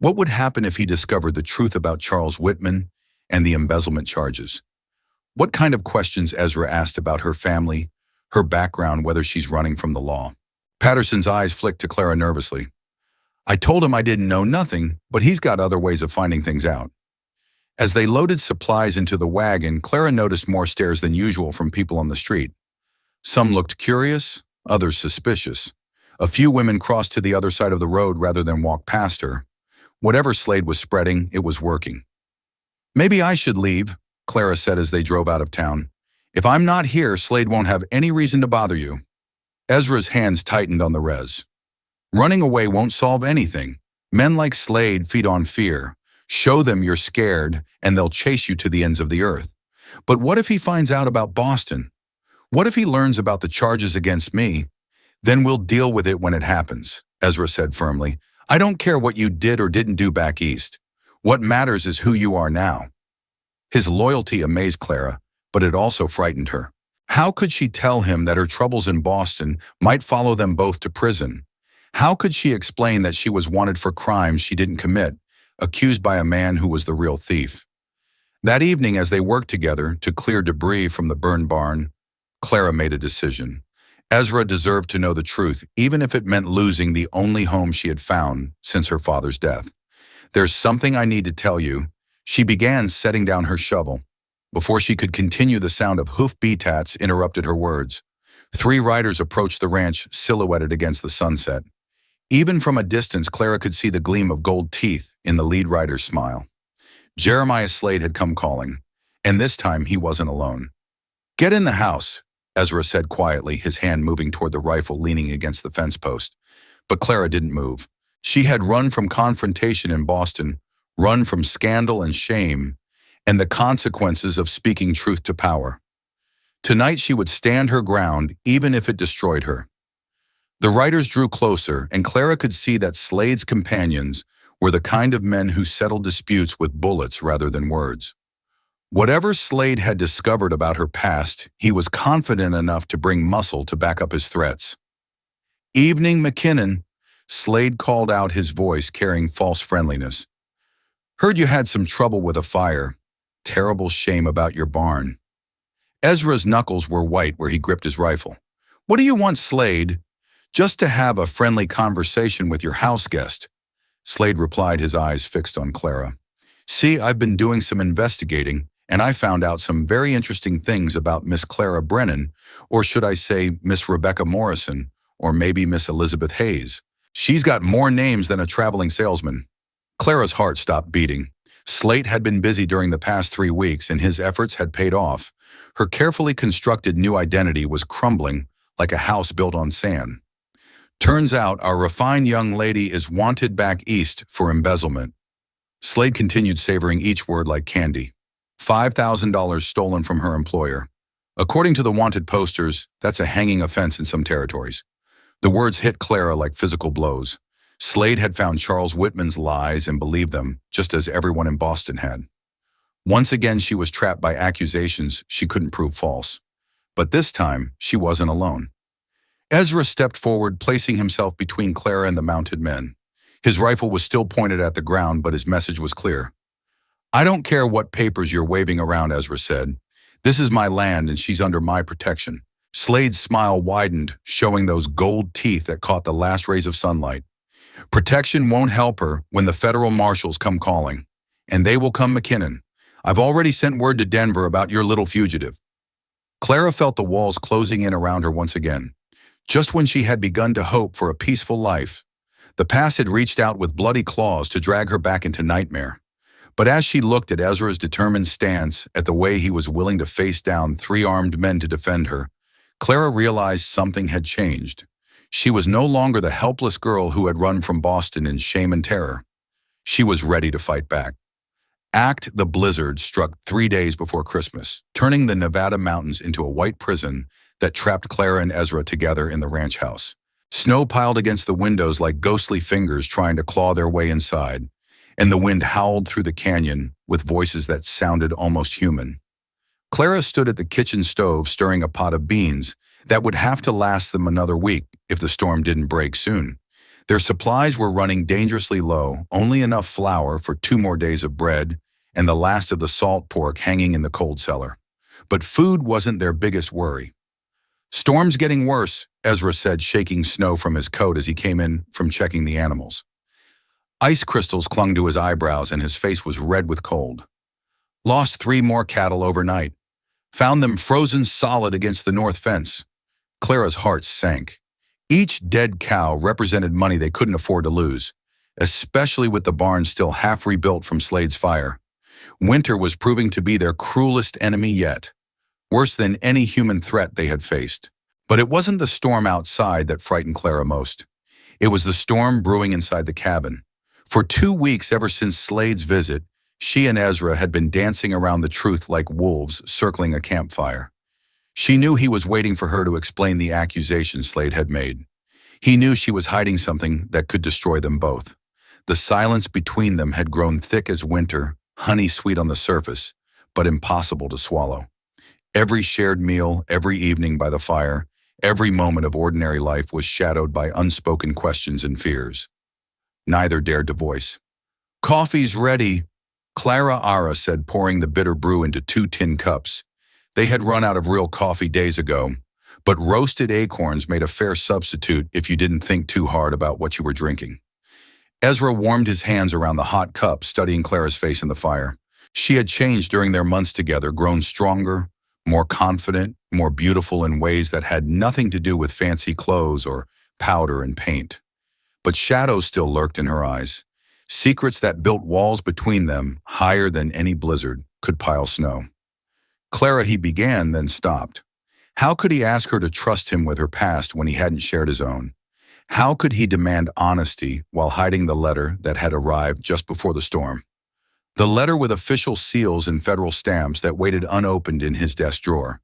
What would happen if he discovered the truth about Charles Whitman and the embezzlement charges? What kind of questions Ezra asked about her family, her background, whether she's running from the law? Patterson's eyes flicked to Clara nervously. "I told him I didn't know nothing, but he's got other ways of finding things out." As they loaded supplies into the wagon, Clara noticed more stares than usual from people on the street. Some looked curious, others suspicious. A few women crossed to the other side of the road rather than walk past her. Whatever Slade was spreading, it was working. "Maybe I should leave," Clara said as they drove out of town. "If I'm not here, Slade won't have any reason to bother you." Ezra's hands tightened on the res. "Running away won't solve anything. Men like Slade feed on fear. Show them you're scared, and they'll chase you to the ends of the earth. But what if he finds out about Boston? What if he learns about the charges against me? Then we'll deal with it when it happens," Ezra said firmly. "I don't care what you did or didn't do back east. What matters is who you are now." His loyalty amazed Clara, but it also frightened her. How could she tell him that her troubles in Boston might follow them both to prison? How could she explain that she was wanted for crimes she didn't commit, accused by a man who was the real thief? That evening, as they worked together to clear debris from the burned barn, Clara made a decision. Ezra deserved to know the truth, even if it meant losing the only home she had found since her father's death. "There's something I need to tell you." She began, setting down her shovel. Before she could continue, the sound of hoof beats interrupted her words. Three riders approached the ranch, silhouetted against the sunset. Even from a distance, Clara could see the gleam of gold teeth in the lead rider's smile. Jeremiah Slade had come calling, and this time he wasn't alone. "Get in the house," Ezra said quietly, his hand moving toward the rifle leaning against the fence post. But Clara didn't move. She had run from confrontation in Boston, run from scandal and shame, and the consequences of speaking truth to power. Tonight she would stand her ground, even if it destroyed her. The riders drew closer, and Clara could see that Slade's companions were the kind of men who settled disputes with bullets rather than words. Whatever Slade had discovered about her past, he was confident enough to bring muscle to back up his threats. "Evening, McKinnon," Slade called out, his voice carrying false friendliness. "Heard you had some trouble with a fire. Terrible shame about your barn." Ezra's knuckles were white where he gripped his rifle. "What do you want, Slade?" "Just to have a friendly conversation with your house guest," Slade replied, his eyes fixed on Clara. "See, I've been doing some investigating, and I found out some very interesting things about Miss Clara Brennan, or should I say Miss Rebecca Morrison, or maybe Miss Elizabeth Hayes. She's got more names than a traveling salesman." Clara's heart stopped beating. Slade had been busy during the past 3 weeks, and his efforts had paid off. Her carefully constructed new identity was crumbling like a house built on sand. "Turns out our refined young lady is wanted back east for embezzlement." Slade continued, savoring each word like candy. $5,000 stolen from her employer. According to the wanted posters, that's a hanging offense in some territories. The words hit Clara like physical blows. Slade had found Charles Whitman's lies and believed them, just as everyone in Boston had. Once again, she was trapped by accusations she couldn't prove false. But this time, she wasn't alone. Ezra stepped forward, placing himself between Clara and the mounted men. His rifle was still pointed at the ground, but his message was clear. "I don't care what papers you're waving around," Ezra said. "This is my land, and she's under my protection." Slade's smile widened, showing those gold teeth that caught the last rays of sunlight. "Protection won't help her when the federal marshals come calling. And they will come, McKinnon. I've already sent word to Denver about your little fugitive." Clara felt the walls closing in around her once again. Just when she had begun to hope for a peaceful life, the past had reached out with bloody claws to drag her back into nightmare. But as she looked at Ezra's determined stance, at the way he was willing to face down 3 armed men to defend her, Clara realized something had changed. She was no longer the helpless girl who had run from Boston in shame and terror. She was ready to fight back. The blizzard struck 3 days before Christmas, turning the Nevada mountains into a white prison that trapped Clara and Ezra together in the ranch house. Snow piled against the windows like ghostly fingers trying to claw their way inside, and the wind howled through the canyon with voices that sounded almost human. Clara stood at the kitchen stove stirring a pot of beans that would have to last them another week if the storm didn't break soon. Their supplies were running dangerously low, only enough flour for 2 more days of bread, and the last of the salt pork hanging in the cold cellar. But food wasn't their biggest worry. "Storm's getting worse," Ezra said, shaking snow from his coat as he came in from checking the animals. Ice crystals clung to his eyebrows and his face was red with cold. "Lost 3 more cattle overnight. Found them frozen solid against the north fence." Clara's heart sank. Each dead cow represented money they couldn't afford to lose, especially with the barn still half rebuilt from Slade's fire. Winter was proving to be their cruelest enemy yet, worse than any human threat they had faced. But it wasn't the storm outside that frightened Clara most. It was the storm brewing inside the cabin. For 2 weeks ever since Slade's visit, she and Ezra had been dancing around the truth like wolves circling a campfire. She knew he was waiting for her to explain the accusations Slade had made. He knew she was hiding something that could destroy them both. The silence between them had grown thick as winter, honey sweet on the surface, but impossible to swallow. Every shared meal, every evening by the fire, every moment of ordinary life was shadowed by unspoken questions and fears. Neither dared to voice. "Coffee's ready," Clara Ara said, pouring the bitter brew into 2 tin cups. They had run out of real coffee days ago, but roasted acorns made a fair substitute if you didn't think too hard about what you were drinking. Ezra warmed his hands around the hot cup, studying Clara's face in the fire. She had changed during their months together, grown stronger, more confident, more beautiful in ways that had nothing to do with fancy clothes or powder and paint. But shadows still lurked in her eyes, secrets that built walls between them higher than any blizzard could pile snow. Clara, he began, then stopped. How could he ask her to trust him with her past when he hadn't shared his own? How could he demand honesty while hiding the letter that had arrived just before the storm? The letter with official seals and federal stamps that waited unopened in his desk drawer.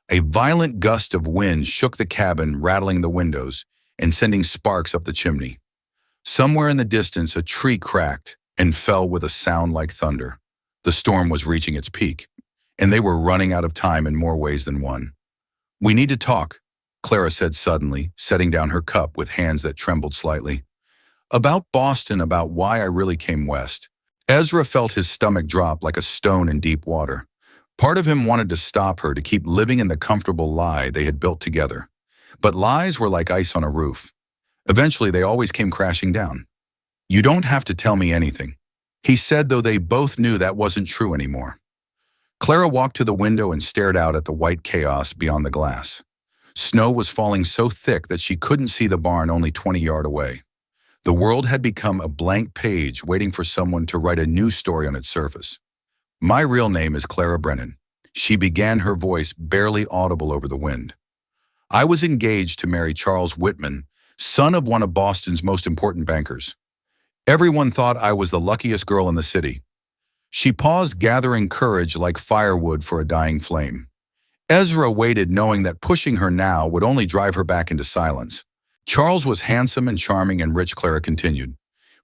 A violent gust of wind shook the cabin, rattling the windows and sending sparks up the chimney. Somewhere in the distance, a tree cracked and fell with a sound like thunder. The storm was reaching its peak, and they were running out of time in more ways than one. "We need to talk," Clara said suddenly, setting down her cup with hands that trembled slightly. "About Boston, about why I really came west." Ezra felt his stomach drop like a stone in deep water. Part of him wanted to stop her, to keep living in the comfortable lie they had built together. But lies were like ice on a roof. Eventually, they always came crashing down. "You don't have to tell me anything," he said, though they both knew that wasn't true anymore. Clara walked to the window and stared out at the white chaos beyond the glass. Snow was falling so thick that she couldn't see the barn only 20 yards away. The world had become a blank page waiting for someone to write a new story on its surface. "My real name is Clara Brennan," she began, her voice barely audible over the wind. "I was engaged to marry Charles Whitman, son of one of Boston's most important bankers. Everyone thought I was the luckiest girl in the city." She paused, gathering courage like firewood for a dying flame. Ezra waited, knowing that pushing her now would only drive her back into silence. "Charles was handsome and charming and rich," Clara continued.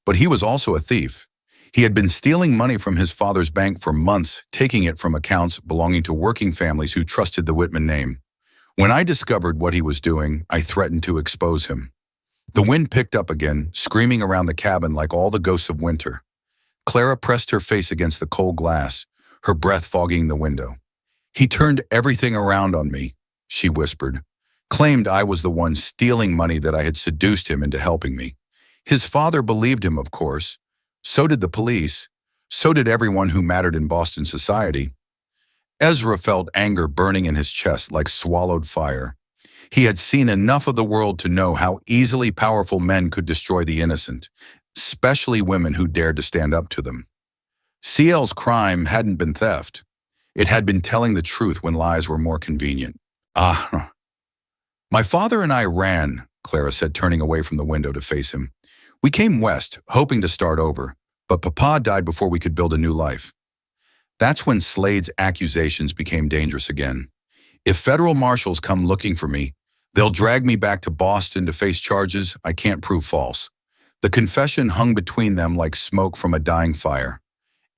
"But he was also a thief. He had been stealing money from his father's bank for months, taking it from accounts belonging to working families who trusted the Whitman name. When I discovered what he was doing, I threatened to expose him." The wind picked up again, screaming around the cabin like all the ghosts of winter. Clara pressed her face against the cold glass, her breath fogging the window. "He turned everything around on me," she whispered. "Claimed I was the one stealing money, that I had seduced him into helping me. His father believed him, of course. So did the police. So did everyone who mattered in Boston society." Ezra felt anger burning in his chest like swallowed fire. He had seen enough of the world to know how easily powerful men could destroy the innocent, especially women who dared to stand up to them. CL's crime hadn't been theft. It had been telling the truth when lies were more convenient. "My father and I ran," Clara said, turning away from the window to face him. "We came west, hoping to start over, but Papa died before we could build a new life." That's when Slade's accusations became dangerous again. "If federal marshals come looking for me, they'll drag me back to Boston to face charges I can't prove false." The confession hung between them like smoke from a dying fire.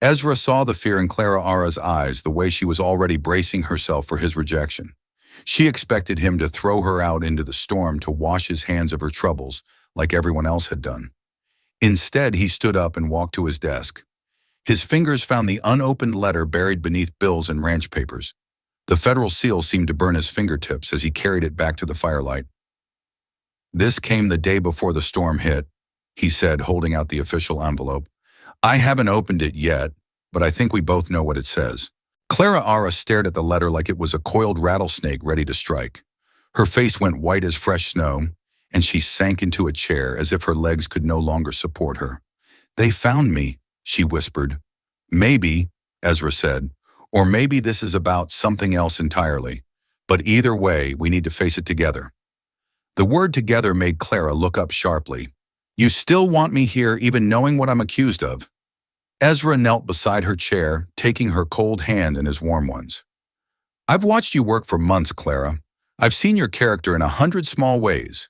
Ezra saw the fear in Clara Ara's eyes, the way she was already bracing herself for his rejection. She expected him to throw her out into the storm to wash his hands of her troubles, like everyone else had done. Instead, he stood up and walked to his desk. His fingers found the unopened letter buried beneath bills and ranch papers. The federal seal seemed to burn his fingertips as he carried it back to the firelight. "This came the day before the storm hit," he said, holding out the official envelope. "I haven't opened it yet, but I think we both know what it says." Clara Ara stared at the letter like it was a coiled rattlesnake ready to strike. Her face went white as fresh snow, and she sank into a chair as if her legs could no longer support her. "They found me," she whispered. "Maybe," Ezra said, "or maybe this is about something else entirely. But either way, we need to face it together." The word "together" made Clara look up sharply. "You still want me here, even knowing what I'm accused of?" Ezra knelt beside her chair, taking her cold hand in his warm ones. "I've watched you work for months, Clara. I've seen your character in 100 small ways.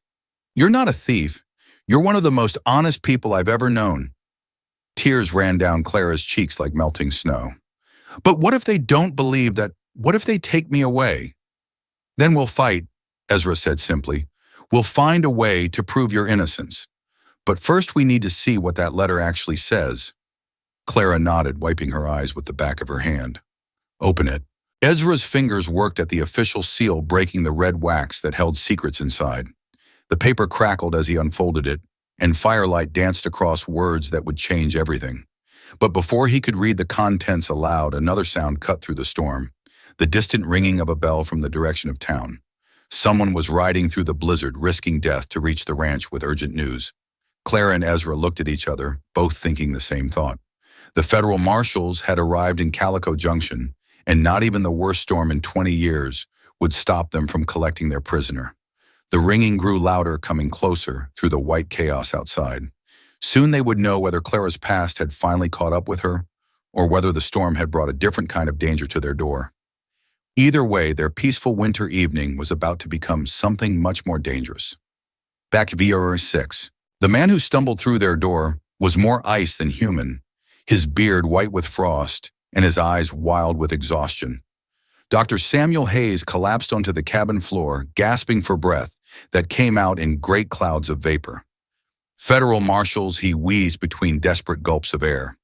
You're not a thief. You're one of the most honest people I've ever known." Tears ran down Clara's cheeks like melting snow. "But what if they don't believe that? What if they take me away?" "Then we'll fight," Ezra said simply. "We'll find a way to prove your innocence. But first we need to see what that letter actually says." Clara nodded, wiping her eyes with the back of her hand. "Open it." Ezra's fingers worked at the official seal, breaking the red wax that held secrets inside. The paper crackled as he unfolded it, and firelight danced across words that would change everything. But before he could read the contents aloud, another sound cut through the storm. the distant ringing of a bell from the direction of town. Someone was riding through the blizzard, risking death to reach the ranch with urgent news. Clara and Ezra looked at each other, both thinking the same thought. The federal marshals had arrived in Calico Junction, and not even the worst storm in 20 years would stop them from collecting their prisoner. The ringing grew louder, coming closer through the white chaos outside. Soon they would know whether Clara's past had finally caught up with her, or whether the storm had brought a different kind of danger to their door. Either way, their peaceful winter evening was about to become something much more dangerous. Back VR 6. The man who stumbled through their door was more ice than human, his beard white with frost and his eyes wild with exhaustion. Dr. Samuel Hayes collapsed onto the cabin floor, gasping for breath that came out in great clouds of vapor. Federal marshals, he wheezed between desperate gulps of air.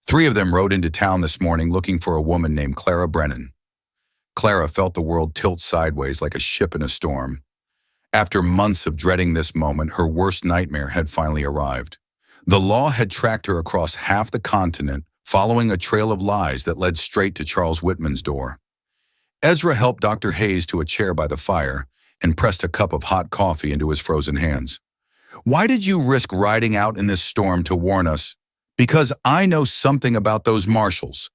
3 of them rode into town this morning looking for a woman named Clara Brennan. Clara felt the world tilt sideways like a ship in a storm. After months of dreading this moment, her worst nightmare had finally arrived. The law had tracked her across half the continent, following a trail of lies that led straight to Charles Whitman's door. Ezra helped Dr. Hayes to a chair by the fire and pressed a cup of hot coffee into his frozen hands. "Why did you risk riding out in this storm to warn us?" "Because I know something about those marshals,"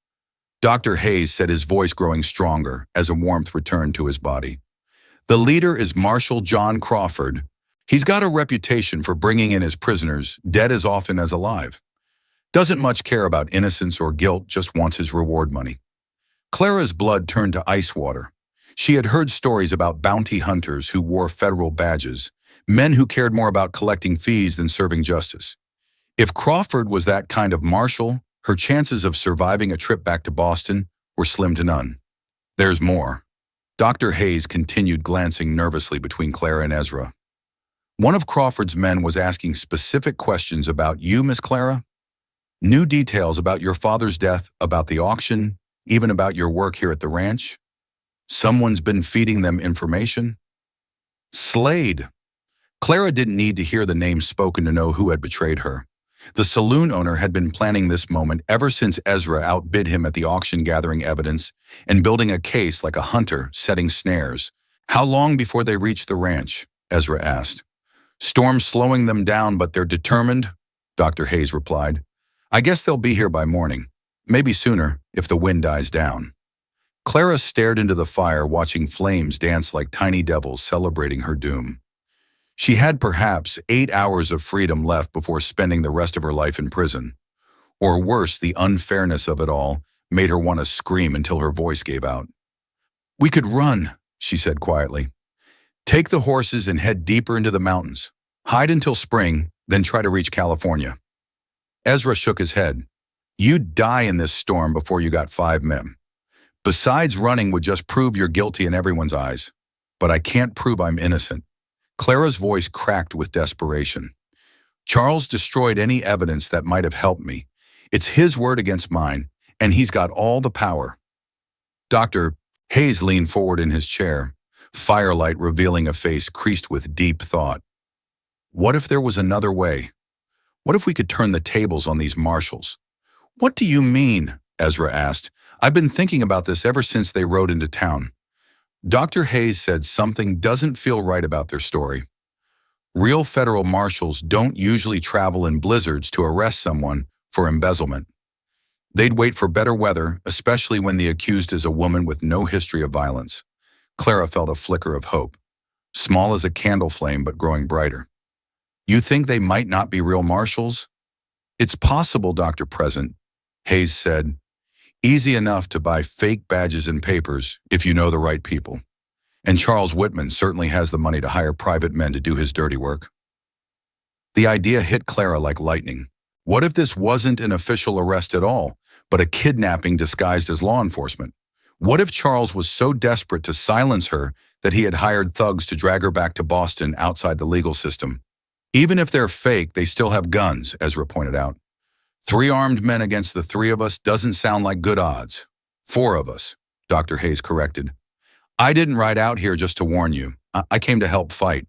Dr. Hayes said, his voice growing stronger as a warmth returned to his body. "The leader is Marshal John Crawford. He's got a reputation for bringing in his prisoners, dead as often as alive. Doesn't much care about innocence or guilt, just wants his reward money." Clara's blood turned to ice water. She had heard stories about bounty hunters who wore federal badges, men who cared more about collecting fees than serving justice. If Crawford was that kind of marshal, her chances of surviving a trip back to Boston were slim to none. "There's more." Dr. Hayes continued, glancing nervously between Clara and Ezra. "One of Crawford's men was asking specific questions about you, Miss Clara. New details about your father's death, about the auction, even about your work here at the ranch. Someone's been feeding them information." Slade. Clara didn't need to hear the name spoken to know who had betrayed her. The saloon owner had been planning this moment ever since Ezra outbid him at the auction, gathering evidence and building a case like a hunter setting snares. "How long before they reach the ranch?" Ezra asked. "Storm's slowing them down, but they're determined," Dr. Hayes replied. "I guess they'll be here by morning. Maybe sooner, if the wind dies down." Clara stared into the fire, watching flames dance like tiny devils celebrating her doom. She had perhaps 8 hours of freedom left before spending the rest of her life in prison. Or worse, the unfairness of it all made her want to scream until her voice gave out. "We could run," she said quietly. "Take the horses and head deeper into the mountains. Hide until spring, then try to reach California." Ezra shook his head. "You'd die in this storm before you got 5 men. Besides, running would just prove you're guilty in everyone's eyes. But I can't prove I'm innocent." Clara's voice cracked with desperation. "Charles destroyed any evidence that might have helped me. It's his word against mine, and he's got all the power." Dr. Hayes leaned forward in his chair, firelight revealing a face creased with deep thought. "What if there was another way? What if we could turn the tables on these marshals?" "What do you mean?" Ezra asked. "I've been thinking about this ever since they rode into town." Dr. Hayes said something doesn't feel right about their story. Real federal marshals don't usually travel in blizzards to arrest someone for embezzlement. They'd wait for better weather, especially when the accused is a woman with no history of violence. Clara felt a flicker of hope, small as a candle flame but growing brighter. "You think they might not be real marshals?" "It's possible, Dr. Present," Hayes said. "Easy enough to buy fake badges and papers if you know the right people. And Charles Whitman certainly has the money to hire private men to do his dirty work." The idea hit Clara like lightning. What if this wasn't an official arrest at all, but a kidnapping disguised as law enforcement? What if Charles was so desperate to silence her that he had hired thugs to drag her back to Boston outside the legal system? "Even if they're fake, they still have guns," Ezra pointed out. 3 armed men against the 3 of us doesn't sound like good odds. 4 of us, Dr. Hayes corrected. "I didn't ride out here just to warn you. I came to help fight."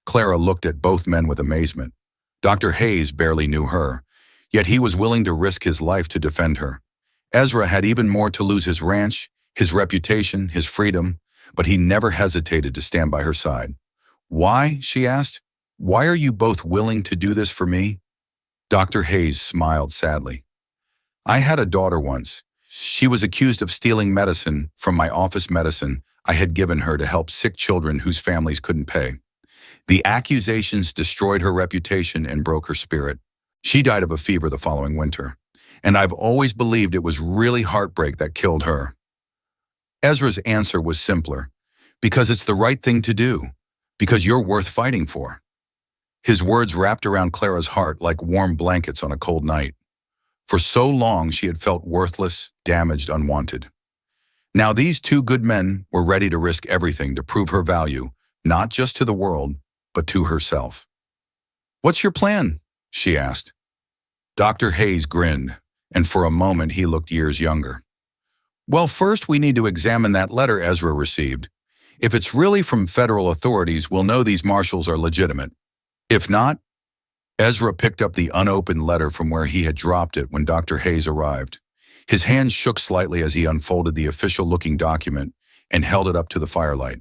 Clara looked at both men with amazement. Dr. Hayes barely knew her, yet he was willing to risk his life to defend her. Ezra had even more to lose: his ranch, his reputation, his freedom, but he never hesitated to stand by her side. "Why?" she asked. "Why are you both willing to do this for me?" Dr. Hayes smiled sadly. "I had a daughter once. She was accused of stealing medicine from my office medicine I had given her to help sick children whose families couldn't pay. The accusations destroyed her reputation and broke her spirit. She died of a fever the following winter, and I've always believed it was really heartbreak that killed her." Ezra's answer was simpler. "Because it's the right thing to do. Because you're worth fighting for." His words wrapped around Clara's heart like warm blankets on a cold night. For so long she had felt worthless, damaged, unwanted. Now these two good men were ready to risk everything to prove her value, not just to the world, but to herself. "What's your plan?" she asked. Dr. Hayes grinned, and for a moment he looked years younger. "Well, first we need to examine that letter Ezra received. If it's really from federal authorities, we'll know these marshals are legitimate. If not..." Ezra picked up the unopened letter from where he had dropped it when Dr. Hayes arrived. His hands shook slightly as he unfolded the official-looking document and held it up to the firelight.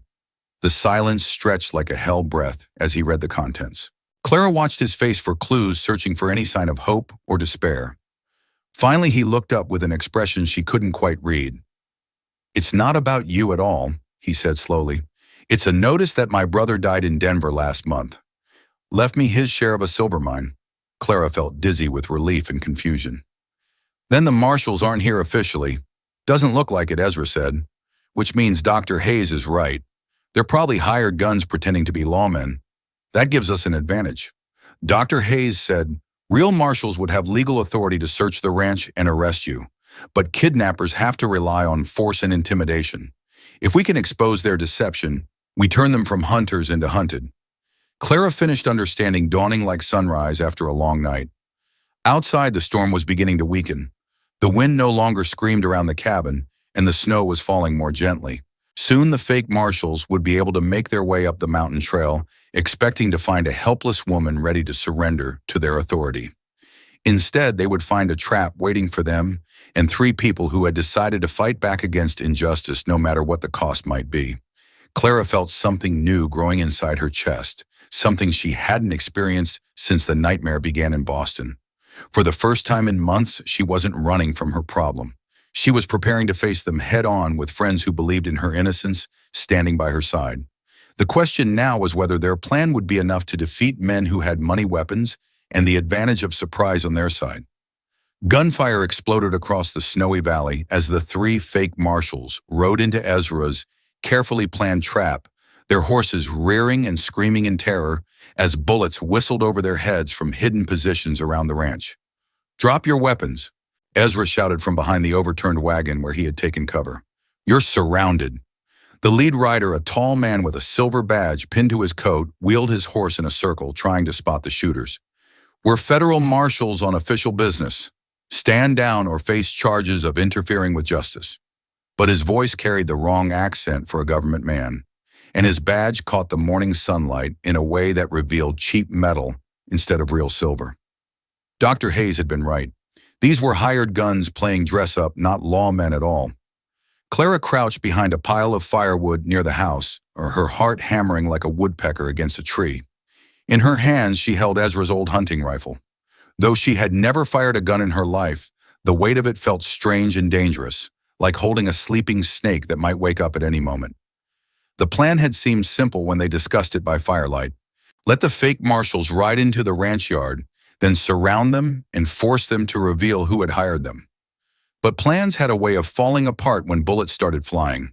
The silence stretched like a hell breath as he read the contents. Clara watched his face for clues, searching for any sign of hope or despair. Finally, he looked up with an expression she couldn't quite read. "It's not about you at all," he said slowly. "It's a notice that my brother died in Denver last month. Left me his share of a silver mine." Clara felt dizzy with relief and confusion. "Then the marshals aren't here officially. Doesn't look like it," Ezra said. "Which means Dr. Hayes is right. They're probably hired guns pretending to be lawmen. That gives us an advantage." Dr. Hayes said, "Real marshals would have legal authority to search the ranch and arrest you, but kidnappers have to rely on force and intimidation. If we can expose their deception, we turn them from hunters into hunted." Clara finished understanding, dawning like sunrise after a long night. Outside, the storm was beginning to weaken. The wind no longer screamed around the cabin, and the snow was falling more gently. Soon the fake marshals would be able to make their way up the mountain trail, expecting to find a helpless woman ready to surrender to their authority. Instead, they would find a trap waiting for them and three people who had decided to fight back against injustice no matter what the cost might be. Clara felt something new growing inside her chest, something she hadn't experienced since the nightmare began in Boston. For the first time in months, she wasn't running from her problem. She was preparing to face them head-on with friends who believed in her innocence, standing by her side. The question now was whether their plan would be enough to defeat men who had money, weapons, and the advantage of surprise on their side. Gunfire exploded across the snowy valley as the three fake marshals rode into Ezra's carefully planned trap, their horses rearing and screaming in terror as bullets whistled over their heads from hidden positions around the ranch. "Drop your weapons," Ezra shouted from behind the overturned wagon where he had taken cover. "You're surrounded." The lead rider, a tall man with a silver badge pinned to his coat, wheeled his horse in a circle, trying to spot the shooters. "We're federal marshals on official business. Stand down or face charges of interfering with justice." But his voice carried the wrong accent for a government man, and his badge caught the morning sunlight in a way that revealed cheap metal instead of real silver. Dr. Hayes had been right. These were hired guns playing dress-up, not lawmen at all. Clara crouched behind a pile of firewood near the house, her heart hammering like a woodpecker against a tree. In her hands, she held Ezra's old hunting rifle. Though she had never fired a gun in her life, the weight of it felt strange and dangerous, like holding a sleeping snake that might wake up at any moment. The plan had seemed simple when they discussed it by firelight. Let the fake marshals ride into the ranch yard, then surround them and force them to reveal who had hired them. But plans had a way of falling apart when bullets started flying,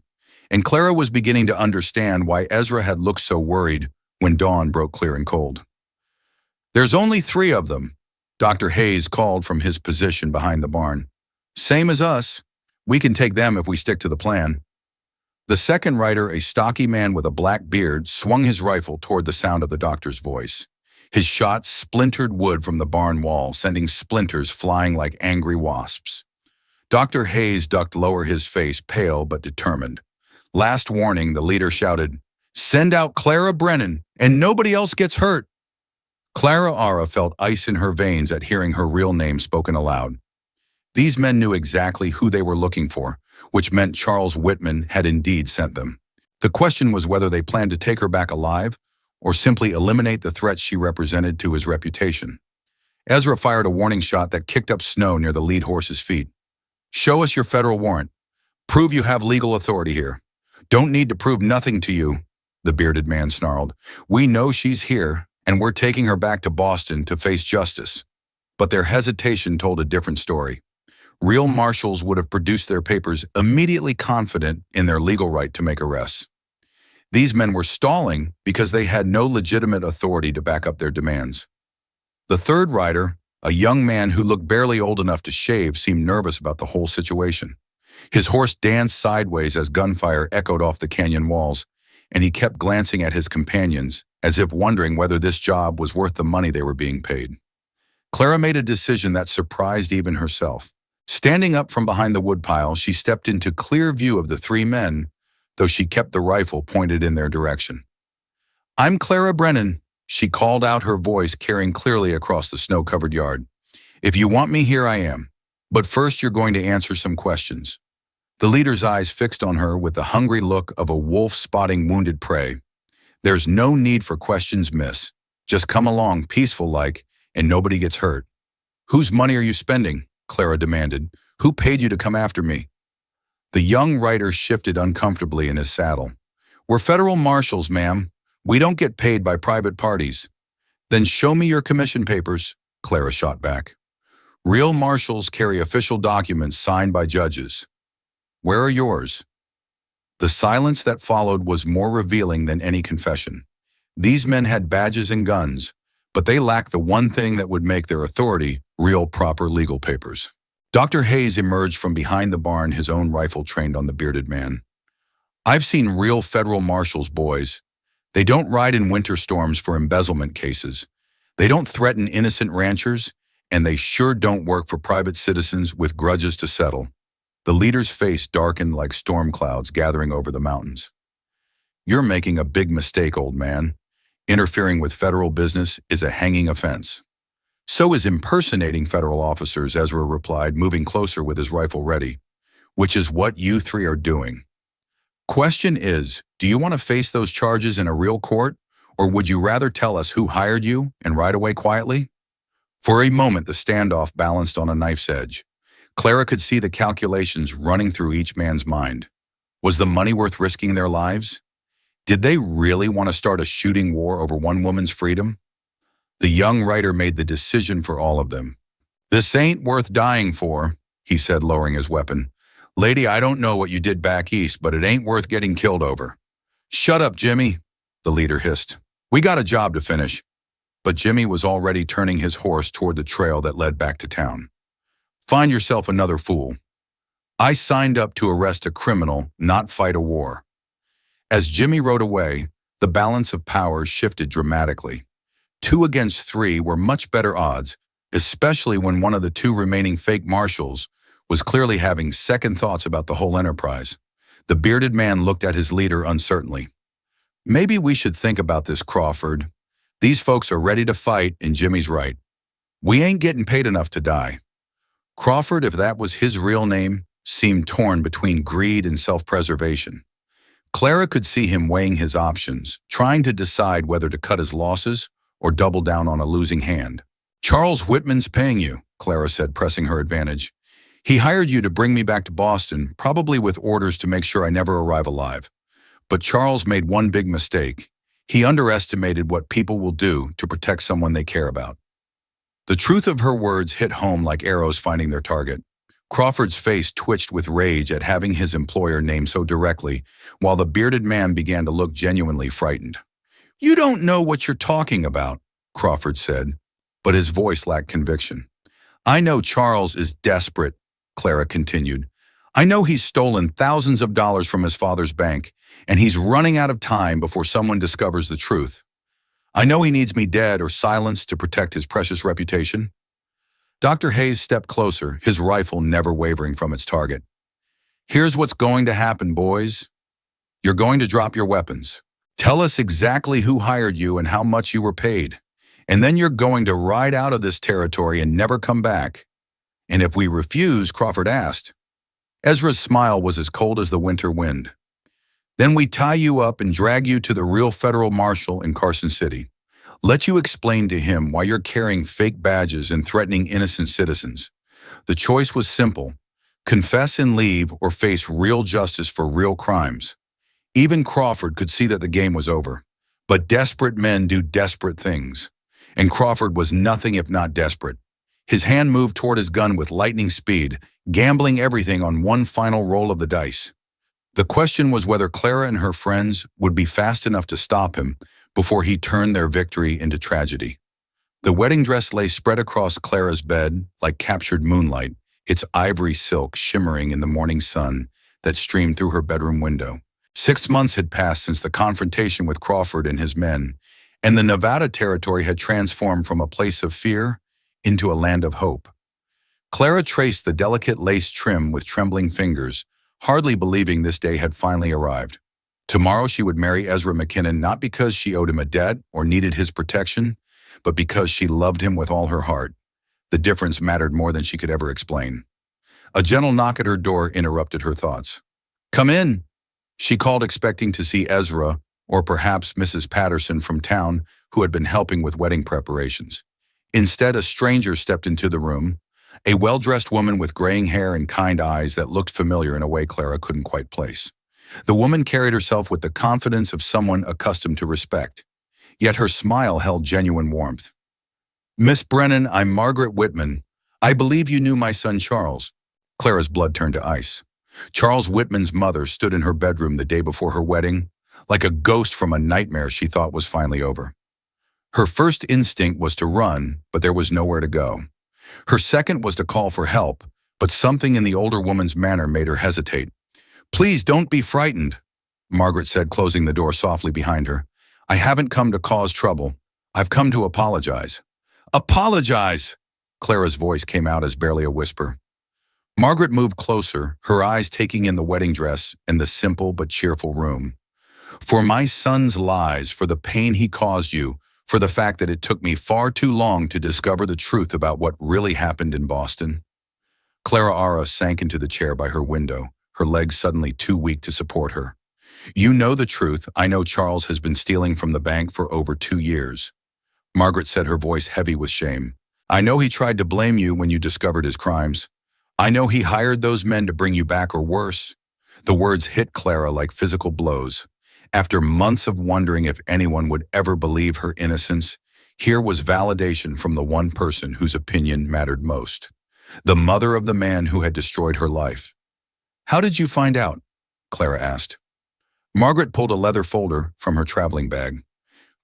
and Clara was beginning to understand why Ezra had looked so worried when dawn broke clear and cold. "There's only 3 of them," Dr. Hayes called from his position behind the barn. "Same as us. We can take them if we stick to the plan." The second rider, a stocky man with a black beard, swung his rifle toward the sound of the doctor's voice. His shot splintered wood from the barn wall, sending splinters flying like angry wasps. Dr. Hayes ducked lower, his face pale but determined. "Last warning," the leader shouted. "Send out Clara Brennan, and nobody else gets hurt." Clara Ara felt ice in her veins at hearing her real name spoken aloud. These men knew exactly who they were looking for, which meant Charles Whitman had indeed sent them. The question was whether they planned to take her back alive or simply eliminate the threat she represented to his reputation. Ezra fired a warning shot that kicked up snow near the lead horse's feet. "Show us your federal warrant. Prove you have legal authority here." "Don't need to prove nothing to you," the bearded man snarled. "We know she's here, and we're taking her back to Boston to face justice." But their hesitation told a different story. Real marshals would have produced their papers immediately, confident in their legal right to make arrests. These men were stalling because they had no legitimate authority to back up their demands. The third rider, a young man who looked barely old enough to shave, seemed nervous about the whole situation. His horse danced sideways as gunfire echoed off the canyon walls, and he kept glancing at his companions, as if wondering whether this job was worth the money they were being paid. Clara made a decision that surprised even herself. Standing up from behind the woodpile, she stepped into clear view of the three men, though she kept the rifle pointed in their direction. "I'm Clara Brennan," she called out, her voice carrying clearly across the snow-covered yard. "If you want me, here I am. But first you're going to answer some questions." The leader's eyes fixed on her with the hungry look of a wolf spotting wounded prey. "There's no need for questions, miss. Just come along, peaceful-like, and nobody gets hurt." "Whose money are you spending?" Clara demanded. "Who paid you to come after me?" The young rider shifted uncomfortably in his saddle. "We're federal marshals, ma'am. We don't get paid by private parties." "Then show me your commission papers," Clara shot back. "Real marshals carry official documents signed by judges. Where are yours?" The silence that followed was more revealing than any confession. These men had badges and guns, but they lacked the one thing that would make their authority real, proper legal papers. Dr. Hayes emerged from behind the barn, his own rifle trained on the bearded man. "I've seen real federal marshals, boys. They don't ride in winter storms for embezzlement cases. They don't threaten innocent ranchers, and they sure don't work for private citizens with grudges to settle." The leader's face darkened like storm clouds gathering over the mountains. "You're making a big mistake, old man. Interfering with federal business is a hanging offense." "So is impersonating federal officers," Ezra replied, moving closer with his rifle ready. "Which is what you three are doing. Question is, do you want to face those charges in a real court, or would you rather tell us who hired you and ride away quietly?" For a moment, the standoff balanced on a knife's edge. Clara could see the calculations running through each man's mind. Was the money worth risking their lives? Did they really want to start a shooting war over one woman's freedom? The young rider made the decision for all of them. "This ain't worth dying for," he said, lowering his weapon. "Lady, I don't know what you did back east, but it ain't worth getting killed over." "Shut up, Jimmy," the leader hissed. "We got a job to finish." But Jimmy was already turning his horse toward the trail that led back to town. "Find yourself another fool. I signed up to arrest a criminal, not fight a war." As Jimmy rode away, the balance of power shifted dramatically. 2 against 3 were much better odds, especially when one of the 2 remaining fake marshals was clearly having second thoughts about the whole enterprise. The bearded man looked at his leader uncertainly. "Maybe we should think about this, Crawford. These folks are ready to fight, and Jimmy's right. We ain't getting paid enough to die." Crawford, if that was his real name, seemed torn between greed and self-preservation. Clara could see him weighing his options, trying to decide whether to cut his losses or double down on a losing hand. "Charles Whitman's paying you," Clara said, pressing her advantage. "He hired you to bring me back to Boston, probably with orders to make sure I never arrive alive. But Charles made one big mistake. He underestimated what people will do to protect someone they care about." The truth of her words hit home like arrows finding their target. Crawford's face twitched with rage at having his employer named so directly, while the bearded man began to look genuinely frightened. "You don't know what you're talking about," Crawford said, but his voice lacked conviction. "I know Charles is desperate," Clara continued. "I know he's stolen thousands of dollars from his father's bank, and he's running out of time before someone discovers the truth. I know he needs me dead or silenced to protect his precious reputation." Dr. Hayes stepped closer, his rifle never wavering from its target. "Here's what's going to happen, boys. You're going to drop your weapons. Tell us exactly who hired you and how much you were paid. And then you're going to ride out of this territory and never come back. And if we refuse, Crawford asked. Ezra's smile was as cold as the winter wind. Then we tie you up and drag you to the real federal marshal in Carson City. Let you explain to him why you're carrying fake badges and threatening innocent citizens. The choice was simple: confess and leave or face real justice for real crimes. Even Crawford could see that the game was over. But desperate men do desperate things. And Crawford was nothing if not desperate. His hand moved toward his gun with lightning speed, gambling everything on one final roll of the dice. The question was whether Clara and her friends would be fast enough to stop him before he turned their victory into tragedy. The wedding dress lay spread across Clara's bed like captured moonlight, its ivory silk shimmering in the morning sun that streamed through her bedroom window. 6 months had passed since the confrontation with Crawford and his men, and the Nevada territory had transformed from a place of fear into a land of hope. Clara traced the delicate lace trim with trembling fingers, hardly believing this day had finally arrived. Tomorrow she would marry Ezra McKinnon not because she owed him a debt or needed his protection, but because she loved him with all her heart. The difference mattered more than she could ever explain. A gentle knock at her door interrupted her thoughts. "Come in," she called, expecting to see Ezra or perhaps Mrs. Patterson from town, who had been helping with wedding preparations. Instead, a stranger stepped into the room, a well-dressed woman with graying hair and kind eyes that looked familiar in a way Clara couldn't quite place. The woman carried herself with the confidence of someone accustomed to respect, yet her smile held genuine warmth. "Miss Brennan, I'm Margaret Whitman. I believe you knew my son Charles." Clara's blood turned to ice. Charles Whitman's mother stood in her bedroom the day before her wedding, like a ghost from a nightmare she thought was finally over. Her first instinct was to run, but there was nowhere to go. Her second was to call for help, but something in the older woman's manner made her hesitate. "Please don't be frightened," Margaret said, closing the door softly behind her. "I haven't come to cause trouble. I've come to apologize." "Apologize!" Clara's voice came out as barely a whisper. Margaret moved closer, her eyes taking in the wedding dress and the simple but cheerful room. "For my son's lies, for the pain he caused you, for the fact that it took me far too long to discover the truth about what really happened in Boston." Clara Ara sank into the chair by her window, her legs suddenly too weak to support her. "You know the truth. I know Charles has been stealing from the bank for over 2 years." Margaret said, her voice heavy with shame. "I know he tried to blame you when you discovered his crimes. I know he hired those men to bring you back, or worse." The words hit Clara like physical blows. After months of wondering if anyone would ever believe her innocence, here was validation from the one person whose opinion mattered most. The mother of the man who had destroyed her life. "How did you find out?" Clara asked. Margaret pulled a leather folder from her traveling bag.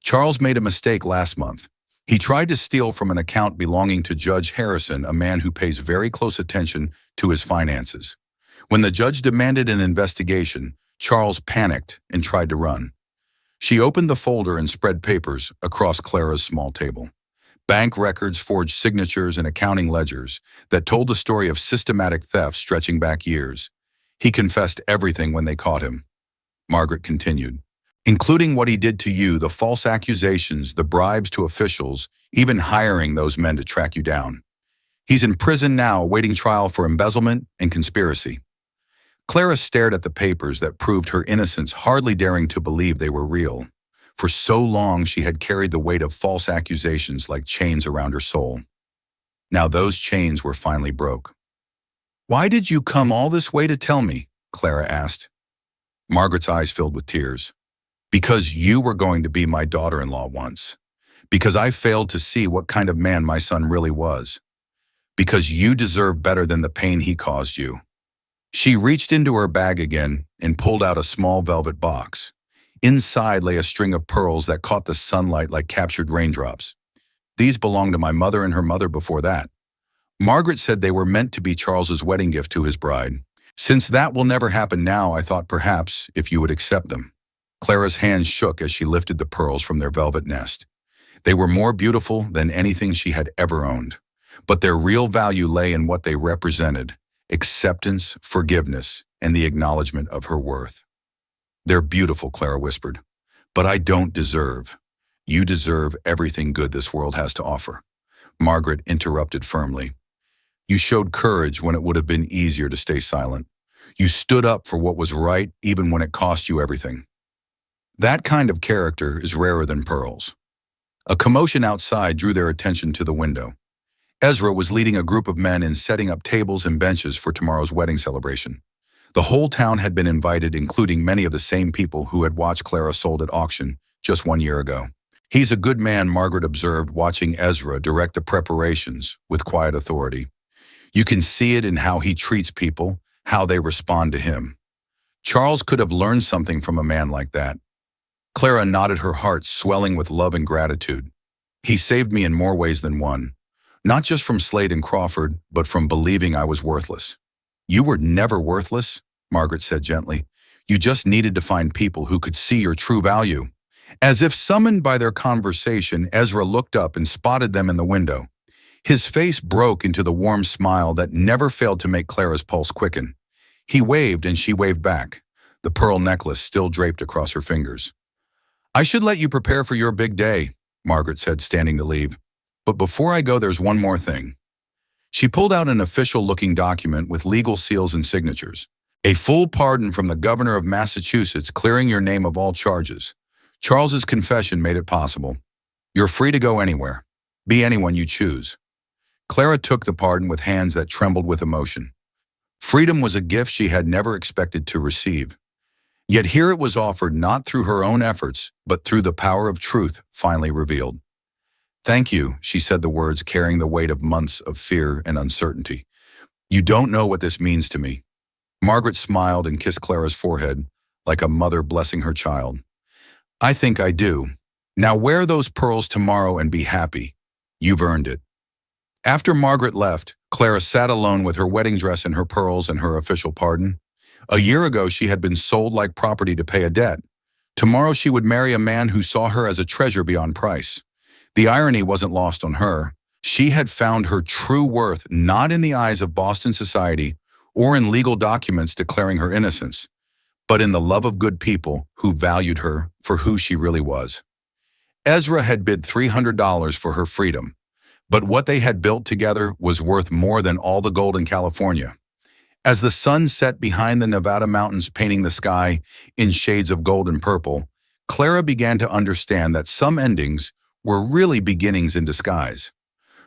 "Charles made a mistake last month. He tried to steal from an account belonging to Judge Harrison, a man who pays very close attention to his finances. When the judge demanded an investigation, Charles panicked and tried to run." She opened the folder and spread papers across Clara's small table. Bank records, forged signatures, and accounting ledgers that told the story of systematic theft stretching back years. "He confessed everything when they caught him," Margaret continued, "including what he did to you, the false accusations, the bribes to officials, even hiring those men to track you down. He's in prison now, awaiting trial for embezzlement and conspiracy." Clara stared at the papers that proved her innocence, hardly daring to believe they were real. For so long she had carried the weight of false accusations like chains around her soul. Now those chains were finally broke. "Why did you come all this way to tell me?" Clara asked. Margaret's eyes filled with tears. "Because you were going to be my daughter-in-law once. Because I failed to see what kind of man my son really was. Because you deserve better than the pain he caused you." She reached into her bag again and pulled out a small velvet box. Inside lay a string of pearls that caught the sunlight like captured raindrops. "These belonged to my mother and her mother before that. Margaret said they were meant to be Charles's wedding gift to his bride. Since that will never happen now, I thought perhaps if you would accept them." Clara's hands shook as she lifted the pearls from their velvet nest. They were more beautiful than anything she had ever owned. But their real value lay in what they represented: acceptance, forgiveness, and the acknowledgement of her worth. "They're beautiful," Clara whispered, "but I don't deserve. You deserve everything good this world has to offer." Margaret interrupted firmly. You showed courage when it would have been easier to stay silent. You stood up for what was right even when it cost you everything. That kind of character is rarer than pearls. A commotion outside drew their attention to the window. Ezra was leading a group of men in setting up tables and benches for tomorrow's wedding celebration. The whole town had been invited, including many of the same people who had watched Clara sold at auction just 1 year ago. He's a good man, Margaret observed, watching Ezra direct the preparations with quiet authority. You can see it in how he treats people, how they respond to him. Charles could have learned something from a man like that. Clara nodded, her heart swelling with love and gratitude. He saved me in more ways than one. Not just from Slade and Crawford, but from believing I was worthless. You were never worthless, Margaret said gently. You just needed to find people who could see your true value. As if summoned by their conversation, Ezra looked up and spotted them in the window. His face broke into the warm smile that never failed to make Clara's pulse quicken. He waved and she waved back, the pearl necklace still draped across her fingers. I should let you prepare for your big day, Margaret said, standing to leave. But before I go, there's one more thing. She pulled out an official-looking document with legal seals and signatures. A full pardon from the governor of Massachusetts, clearing your name of all charges. Charles's confession made it possible. You're free to go anywhere. Be anyone you choose. Clara took the pardon with hands that trembled with emotion. Freedom was a gift she had never expected to receive. Yet here it was offered not through her own efforts, but through the power of truth finally revealed. Thank you, she said, the words carrying the weight of months of fear and uncertainty. You don't know what this means to me. Margaret smiled and kissed Clara's forehead, like a mother blessing her child. I think I do. Now wear those pearls tomorrow and be happy. You've earned it. After Margaret left, Clara sat alone with her wedding dress and her pearls and her official pardon. A year ago, she had been sold like property to pay a debt. Tomorrow, she would marry a man who saw her as a treasure beyond price. The irony wasn't lost on her. She had found her true worth not in the eyes of Boston society or in legal documents declaring her innocence, but in the love of good people who valued her for who she really was. Ezra had bid $300 for her freedom, but what they had built together was worth more than all the gold in California. As the sun set behind the Nevada mountains, painting the sky in shades of gold and purple, Clara began to understand that some endings were really beginnings in disguise.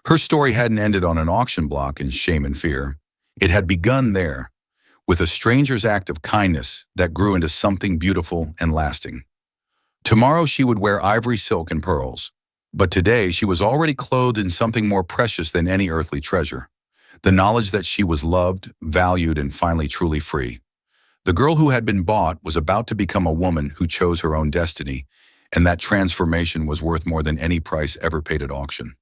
Her story hadn't ended on an auction block in shame and fear. It had begun there, with a stranger's act of kindness that grew into something beautiful and lasting. Tomorrow she would wear ivory, silk, and pearls, but today she was already clothed in something more precious than any earthly treasure. The knowledge that she was loved, valued, and finally truly free. The girl who had been bought was about to become a woman who chose her own destiny, and that transformation was worth more than any price ever paid at auction.